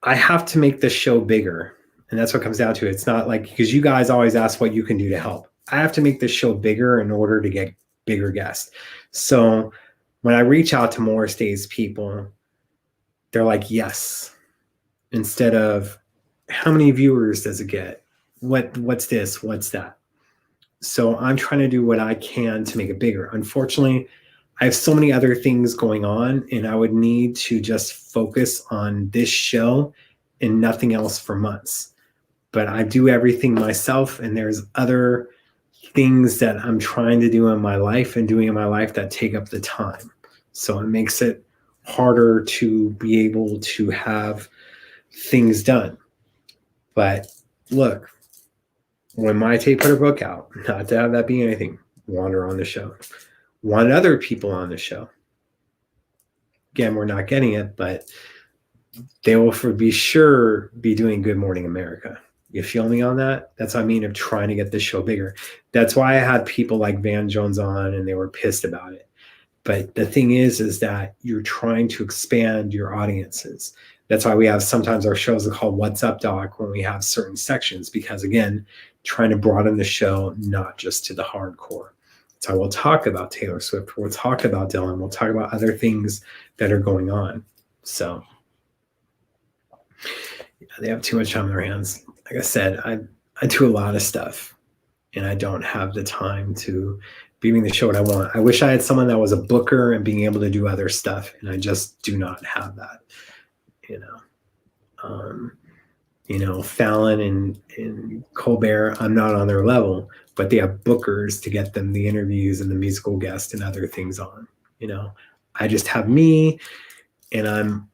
I have to make this show bigger. And that's what comes down to it. It's not like, because you guys always ask what you can do to help. I have to make this show bigger in order to get bigger guests. So when I reach out to more states people, they're like, yes, instead of how many viewers does it get? What's this? What's that? So I'm trying to do what I can to make it bigger. Unfortunately, I have so many other things going on, and I would need to just focus on this show and nothing else for months. But I do everything myself, and there's other things that I'm trying to do in my life and doing in my life that take up the time. So it makes it harder to be able to have things done. But look, when my tape put her book out, not to have that be anything, want her on the show, want other people on the show. Again, we're not getting it, but they will for be sure be doing Good Morning America. You feel me on that? That's what I mean of trying to get this show bigger. That's why I had people like Van Jones on and they were pissed about it. But the thing is that you're trying to expand your audiences. That's why we have sometimes our shows are called What's Up Doc when we have certain sections, because again, trying to broaden the show, not just to the hardcore. So we'll talk about Taylor Swift, we'll talk about Dylan, we'll talk about other things that are going on. So yeah, they have too much time on their hands. Like I said, I do a lot of stuff and I don't have the time to be doing the show what I want. I wish I had someone that was a booker and being able to do other stuff, and I just do not have that. Fallon and Colbert, I'm not on their level, but they have bookers to get them the interviews and the musical guests and other things on. I just have me, and I'm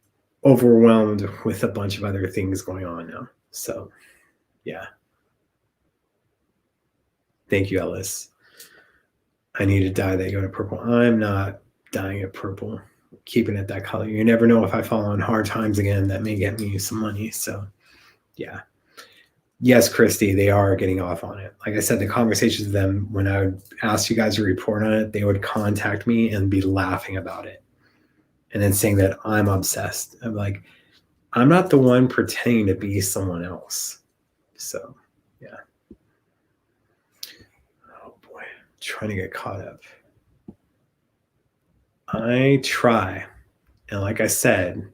overwhelmed with a bunch of other things going on now. So, yeah. Thank you, Ellis. I need to dye that go to purple. I'm not dyeing it purple, keeping it that color. You never know if I fall on hard times again, that may get me some money. So, yeah. Yes, Christy, they are getting off on it. Like I said, the conversations with them, when I would ask you guys to report on it, they would contact me and be laughing about it. And then saying that I'm obsessed. I'm like, I'm not the one pretending to be someone else. So, yeah. Oh boy, trying to get caught up. I try. And like I said,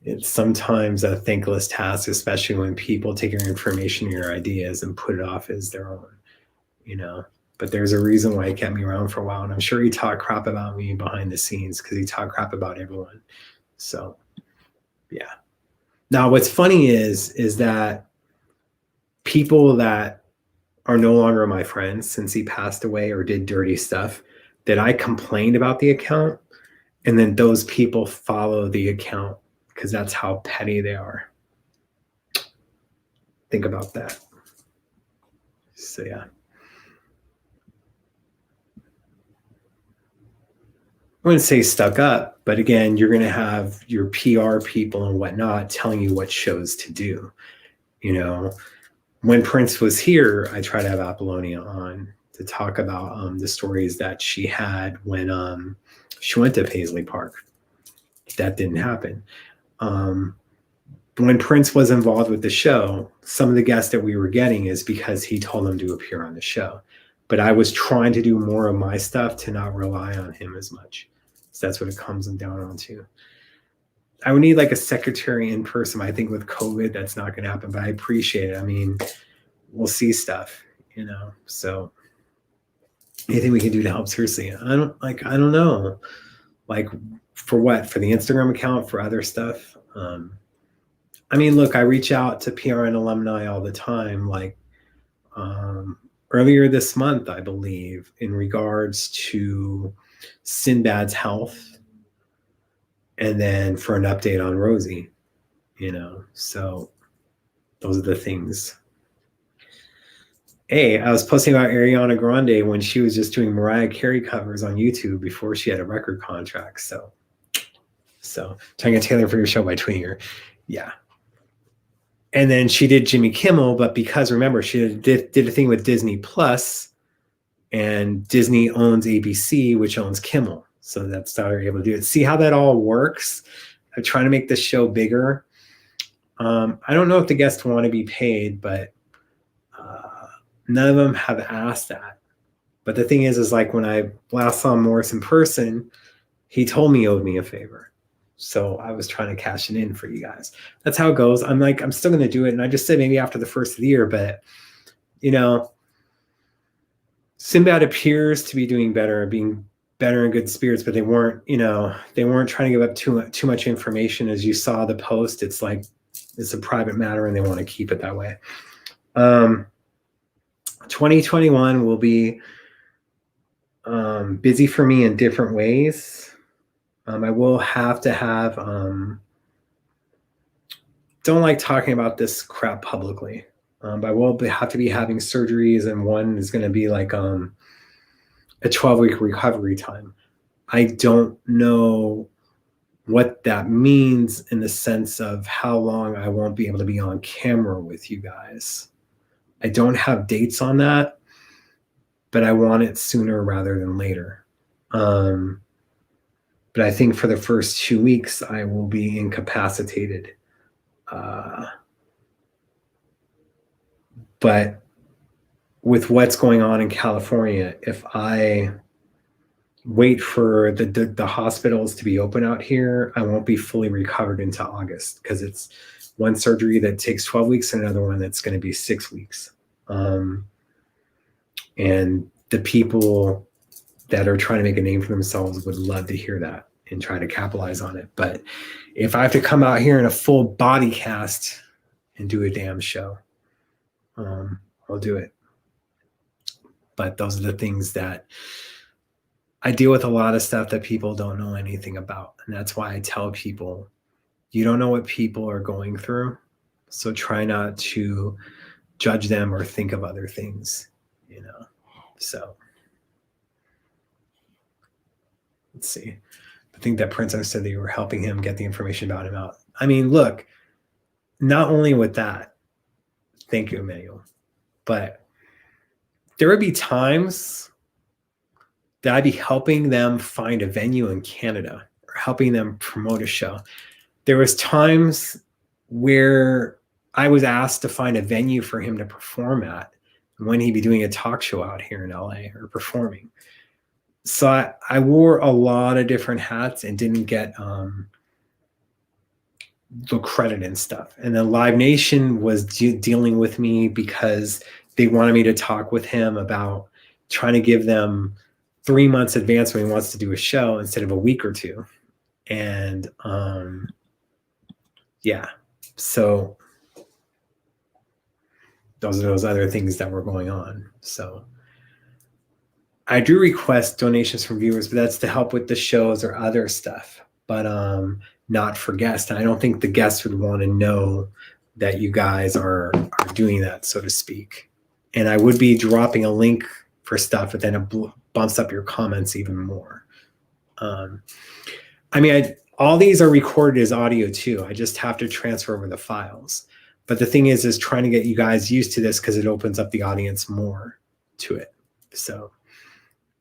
it's sometimes a thankless task, especially when people take your information, your ideas, and put it off as their own, But there's a reason why he kept me around for a while. And I'm sure he talked crap about me behind the scenes because he talked crap about everyone. So, yeah. Now, what's funny is that people that are no longer my friends since he passed away or did dirty stuff, that I complained about the account, and then those people follow the account because that's how petty they are. Think about that. So, yeah. I wouldn't say stuck up, but again, you're going to have your PR people and whatnot telling you what shows to do. When Prince was here, I tried to have Apollonia on to talk about the stories that she had when she went to Paisley Park. That didn't happen. When Prince was involved with the show, some of the guests that we were getting is because he told them to appear on the show. But I was trying to do more of my stuff to not rely on him as much. So that's what it comes down onto. I would need like a secretary in person. I think with COVID, that's not going to happen, but I appreciate it. I mean, we'll see stuff, so anything we can do to help, seriously. I don't know, like for what, for the Instagram account, for other stuff. I mean, look, I reach out to PRN alumni all the time, like earlier this month, I believe, in regards to Sinbad's health, and then for an update on Rosie, so those are the things. Hey, I was posting about Ariana Grande when she was just doing Mariah Carey covers on YouTube before she had a record contract. So trying to get Taylor for your show by tweeting her. Yeah. And then she did Jimmy Kimmel, but because remember, she did a thing with Disney Plus, and Disney owns ABC, which owns Kimmel. So that's how they're able to do it. See how that all works? I'm trying to make this show bigger. I don't know if the guests want to be paid, but none of them have asked that. But the thing is like when I last saw Morris in person, he told me he owed me a favor. So I was trying to cash it in for you guys. That's how it goes. I'm still going to do it. And I just said maybe after the first of the year, but Sinbad appears to be doing better, being better in good spirits, but they weren't trying to give up too much information. As you saw the post, it's like it's a private matter and they want to keep it that way. 2021 will be busy for me in different ways. I will have to have don't like talking about this crap publicly. But I will have to be having surgeries, and one is going to be like a 12-week recovery time. I don't know what that means in the sense of how long I won't be able to be on camera with you guys. I don't have dates on that, but I want it sooner rather than later. But I think for the first 2 weeks, I will be incapacitated. But with what's going on in California, if I wait for the hospitals to be open out here, I won't be fully recovered into August, because it's one surgery that takes 12 weeks and another one that's going to be 6 weeks. And the people that are trying to make a name for themselves would love to hear that and try to capitalize on it. But if I have to come out here in a full body cast and do a damn show, I'll do it. But those are the things that I deal with, a lot of stuff that people don't know anything about. And that's why I tell people, you don't know what people are going through. So try not to judge them or think of other things, So let's see. I think that Princess said that you were helping him get the information about him out. I mean, look, not only with that, thank you, Emmanuel, but there would be times that I'd be helping them find a venue in Canada or helping them promote a show. There was times where I was asked to find a venue for him to perform at when he'd be doing a talk show out here in LA or performing. So I wore a lot of different hats and didn't get the credit and stuff. And then Live Nation was dealing with me because they wanted me to talk with him about trying to give them 3 months advance when he wants to do a show instead of a week or two. And yeah, so those are those other things that were going on. So I do request donations from viewers, but that's to help with the shows or other stuff, but not for guests. And I don't think the guests would want to know that you guys are doing that, so to speak. And I would be dropping a link for stuff, but then it bumps up your comments even more. I mean, all these are recorded as audio too. I just have to transfer over the files. But the thing is trying to get you guys used to this, because it opens up the audience more to it. So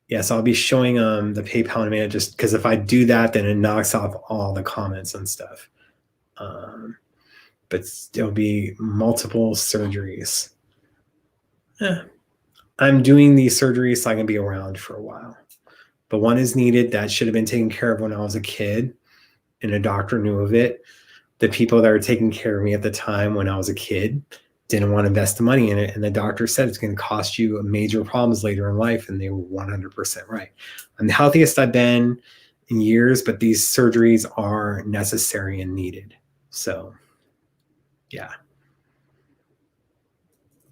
yes, I'll be showing the PayPal in a minute, just because if I do that, then it knocks off all the comments and stuff. But there'll be multiple surgeries. I'm doing these surgeries so I can be around for a while. But one is needed that should have been taken care of when I was a kid, and a doctor knew of it. The people that were taking care of me at the time when I was a kid didn't want to invest the money in it. And the doctor said it's going to cost you major problems later in life. And they were 100% right. I'm the healthiest I've been in years, but these surgeries are necessary and needed. So yeah.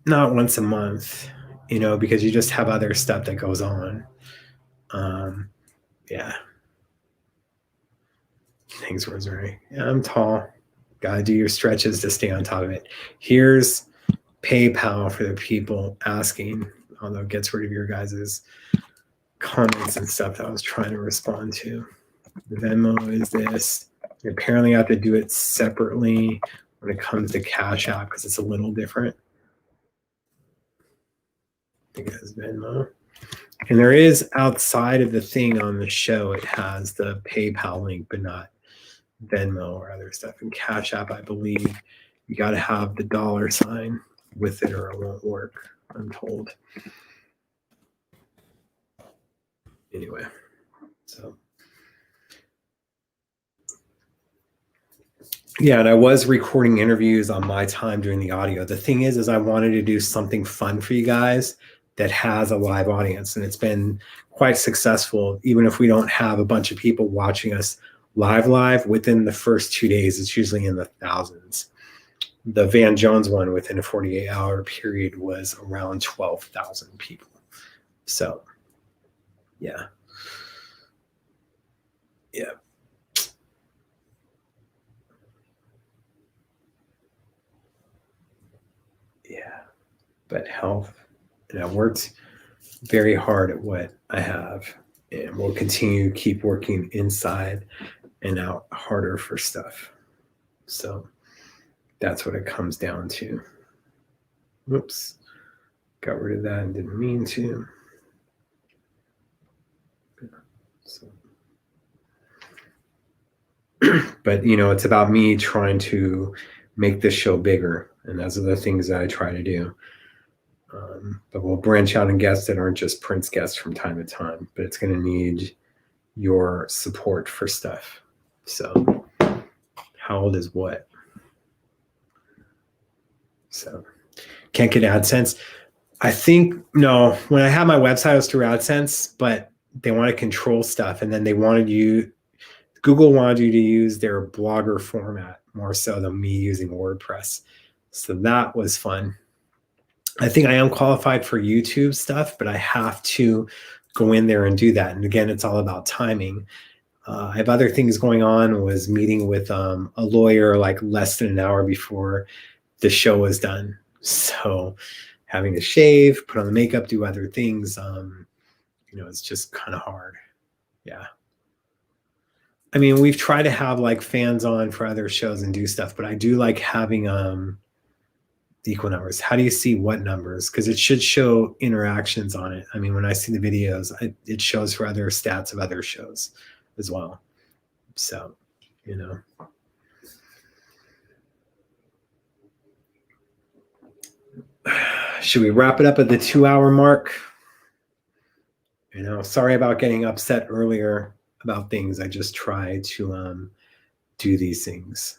Not once a month, because you just have other stuff that goes on. Yeah. Thanks, Rosemary. Yeah, I'm tall. Gotta do your stretches to stay on top of it. Here's PayPal for the people asking, although it gets rid of your guys' comments and stuff that I was trying to respond to. The Venmo is this. You apparently have to do it separately when it comes to Cash App because it's a little different. I think it has Venmo. And there is outside of the thing on the show, it has the PayPal link, but not Venmo or other stuff. And Cash App, I believe you got to have the $ with it or it won't work, I'm told. Anyway, so. Yeah, and I was recording interviews on my time doing the audio. The thing is I wanted to do something fun for you guys that has a live audience, and it's been quite successful. Even if we don't have a bunch of people watching us live, within the first 2 days, it's usually in the thousands. The Van Jones one within a 48-hour period was around 12,000 people. So, yeah. Yeah. Yeah. But health, and I worked very hard at what I have, and we'll continue to keep working inside and out harder for stuff. So that's what it comes down to. Whoops. Got rid of that and didn't mean to. So. But, it's about me trying to make this show bigger. And those are the things that I try to do. But we'll branch out and guests that aren't just Prince guests from time to time. But it's going to need your support for stuff. So how old is what? So can't get AdSense. I think, no, when I had my website, it was through AdSense, but they want to control stuff. And then Google wanted you to use their blogger format more so than me using WordPress. So that was fun. I think I am qualified for YouTube stuff, but I have to go in there and do that. And again, it's all about timing. I have other things going on. Was meeting with a lawyer like less than an hour before the show was done. So having to shave, put on the makeup, do other things, it's just kind of hard. Yeah. I mean, we've tried to have like fans on for other shows and do stuff, but I do like having the equal numbers. How do you see what numbers? Because it should show interactions on it. I mean, when I see the videos, it shows for other stats of other shows as well. So, should we wrap it up at the 2-hour mark? Sorry about getting upset earlier about things. I just try to do these things.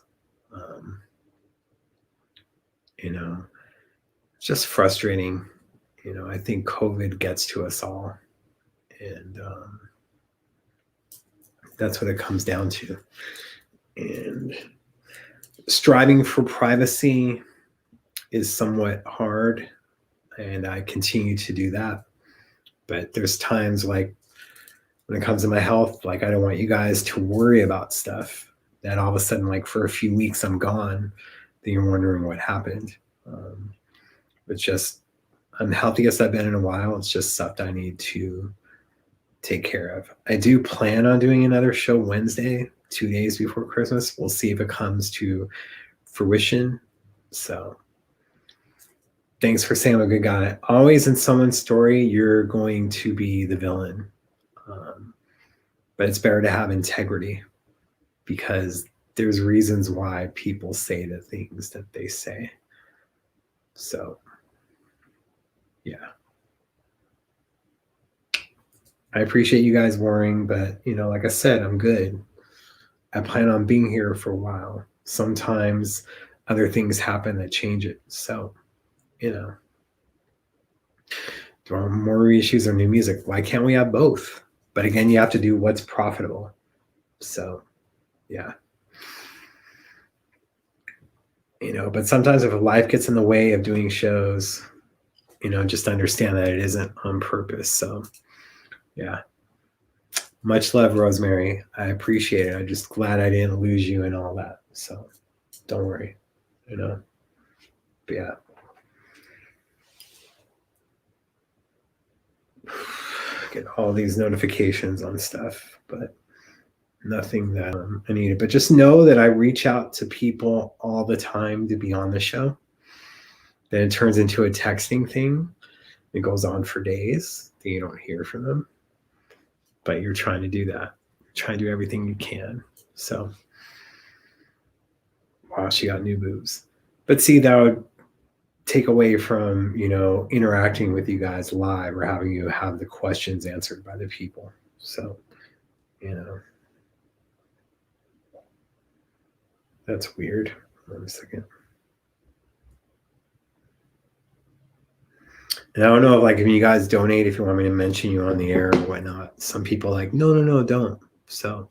It's just frustrating. I think COVID gets to us all, and that's what it comes down to. And striving for privacy is somewhat hard, and I continue to do that. But there's times like when it comes to my health, like I don't want you guys to worry about stuff that all of a sudden, like for a few weeks, I'm gone. Then you're wondering what happened. It's just, I'm the healthiest I've been in a while. It's just stuff I need to take care of. I do plan on doing another show Wednesday, 2 days before Christmas. We'll see if it comes to fruition. So thanks for saying I'm a good guy. Always in someone's story, you're going to be the villain. But it's better to have integrity, because there's reasons why people say the things that they say. So, yeah. I appreciate you guys worrying, but, like I said, I'm good. I plan on being here for a while. Sometimes other things happen that change it. So, there are more reissues or new music. Why can't we have both? But again, you have to do what's profitable. So, yeah. But sometimes if life gets in the way of doing shows, just understand that it isn't on purpose. So, yeah. Much love, Rosemary. I appreciate it. I'm just glad I didn't lose you and all that. So don't worry, But yeah. Get all these notifications on stuff, but Nothing that I needed, but just know that I reach out to people all the time to be on the show. Then it turns into a texting thing. It goes on for days. Then you don't hear from them, but you're trying to do that. Try and do everything you can. So, wow, she got new boobs. But see, that would take away from, interacting with you guys live or having you have the questions answered by the people. So, that's weird. Wait a second. And I don't know if you guys donate, if you want me to mention you on the air or whatnot. Some people no, don't. So,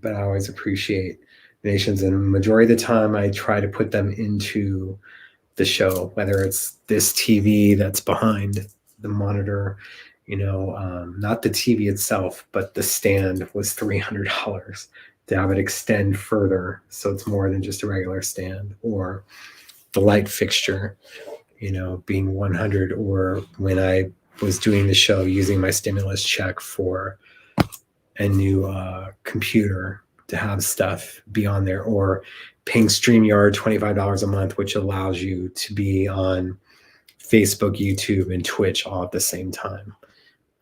but I always appreciate donations, and the majority of the time I try to put them into the show, whether it's this TV that's behind the monitor, not the TV itself, but the stand was $300 to have it extend further. So it's more than just a regular stand, or the light fixture, being 100, or when I was doing the show using my stimulus check for a new computer to have stuff be on there, or paying StreamYard $25 a month, which allows you to be on Facebook, YouTube, and Twitch all at the same time.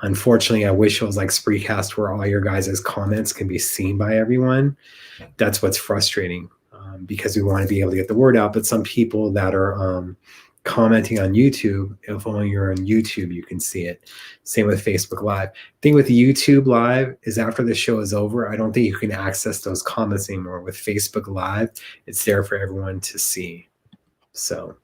Unfortunately, I wish it was like Spreecast where all your guys' comments can be seen by everyone. That's what's frustrating, because we want to be able to get the word out. But some people that are commenting on YouTube, if only you're on YouTube, you can see it. Same with Facebook Live. Thing with YouTube Live is after the show is over, I don't think you can access those comments anymore. With Facebook Live, it's there for everyone to see. So,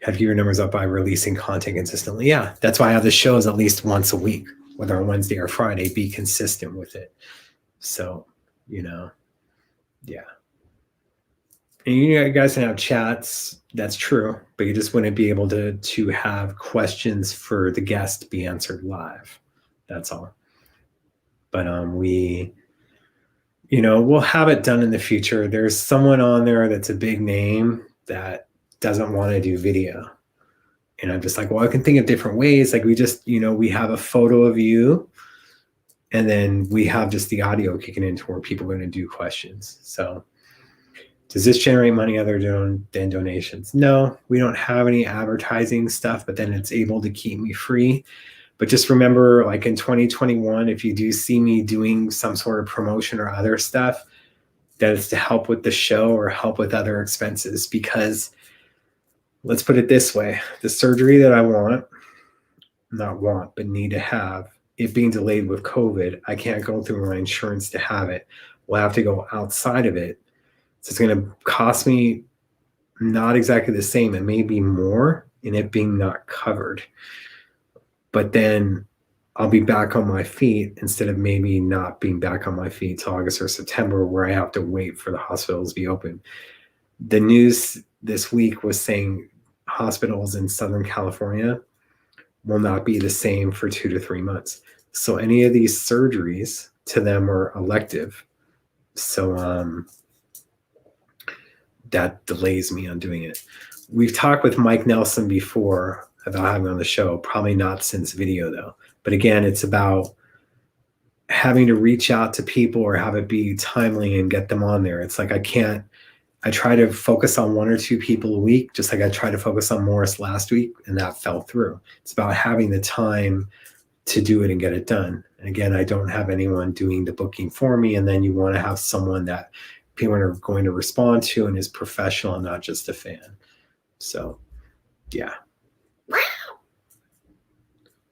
have to keep your numbers up by releasing content consistently. Yeah, that's why I have the shows at least once a week, whether on Wednesday or Friday. Be consistent with it. So, yeah. And you guys can have chats. That's true, but you just wouldn't be able to have questions for the guest be answered live. That's all. But we'll have it done in the future. There's someone on there that's a big name that doesn't want to do video. And I'm just like, well, I can think of different ways. Like we just, we have a photo of you, and then we have just the audio kicking into where people are going to do questions. So does this generate money other than donations? No, we don't have any advertising stuff, but then it's able to keep me free. But just remember, like in 2021, if you do see me doing some sort of promotion or other stuff, that is to help with the show or help with other expenses. Because let's put it this way, the surgery that I but need to have, it being delayed with COVID, I can't go through my insurance to have it. We'll have to go outside of it. So it's going to cost me not exactly the same. It may be more in it being not covered. But then I'll be back on my feet instead of maybe not being back on my feet till August or September, where I have to wait for the hospitals to be open. The news this week was saying hospitals in Southern California will not be the same for 2 to 3 months. So any of these surgeries to them are elective. So that delays me on doing it. We've talked with Mike Nelson before about having on the show, probably not since video though. But again, it's about having to reach out to people or have it be timely and get them on there. It's like I try to focus on 1 or 2 people a week, just like I tried to focus on Morris last week, and that fell through. It's about having the time to do it and get it done. And again, I don't have anyone doing the booking for me. And then you want to have someone that people are going to respond to and is professional and not just a fan. So, yeah.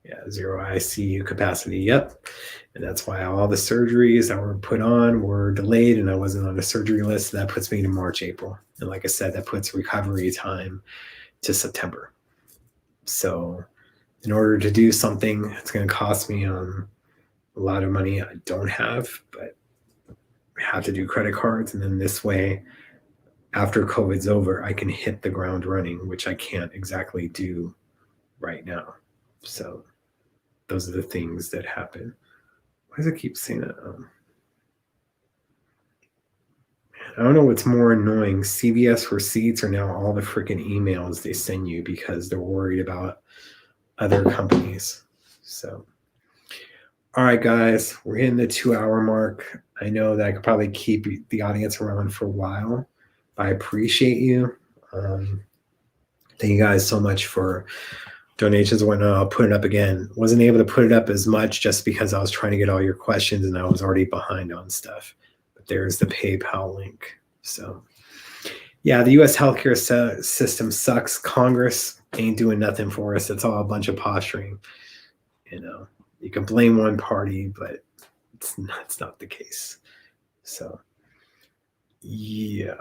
Yeah, 0 ICU capacity. Yep. And that's why all the surgeries that were put on were delayed, and I wasn't on a surgery list. So that puts me to March, April. And like I said, that puts recovery time to September. So in order to do something, it's going to cost me a lot of money I don't have, but I have to do credit cards. And then this way, after COVID's over, I can hit the ground running, which I can't exactly do right now. So those are the things that happen. Why does it keep saying that? I don't know what's more annoying. CVS receipts are now all the freaking emails they send you because they're worried about other companies. So, all right, guys, we're in the 2 hour mark. I know that I could probably keep the audience around for a while, but I appreciate you. Thank you guys so much for donations and whatnot. I'll put it up again. Wasn't able to put it up as much just because I was trying to get all your questions and I was already behind on stuff. But there's the PayPal link. So, yeah, the U.S. healthcare system sucks. Congress ain't doing nothing for us. It's all a bunch of posturing. You know, you can blame one party, but it's not the case. So, yeah.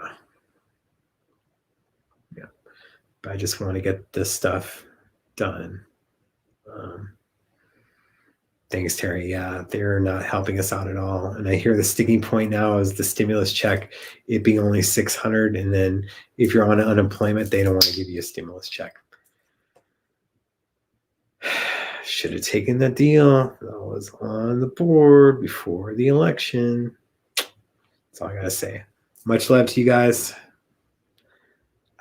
But I just want to get this stuff done. Thanks, Terry. Yeah, they're not helping us out at all. And I hear the sticking point now is the stimulus check, it being only 600. And then if you're on unemployment, they don't want to give you a stimulus check. Should have taken the deal that was on the board before the election. That's all I got to say. Much love to you guys.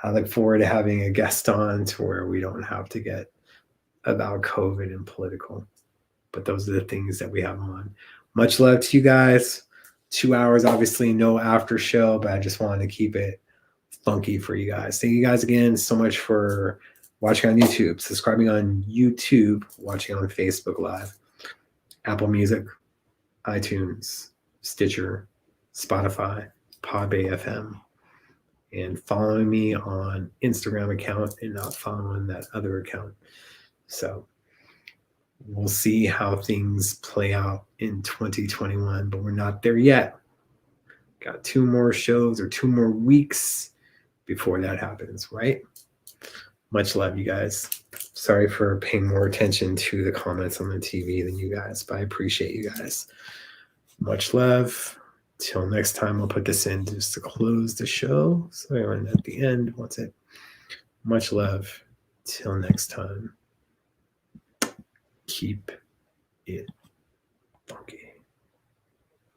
I look forward to having a guest on to where we don't have to get about COVID and political. But those are the things that we have on. Much love to you guys. 2 hours, obviously, no after show, but I just wanted to keep it funky for you guys. Thank you guys again so much for watching on YouTube, subscribing on YouTube, watching on Facebook Live, Apple Music, iTunes, Stitcher, Spotify, Podbay FM, and following me on Instagram account and not following that other account. So we'll see how things play out in 2021, but we're not there yet. Got 2 more shows or 2 more weeks before that happens, right? Much love, you guys. Sorry for paying more attention to the comments on the TV than you guys, but I appreciate you guys. Much love. Till next time, I'll put this in just to close the show. So at the end, what's it? Much love. Till next time. Keep it funky.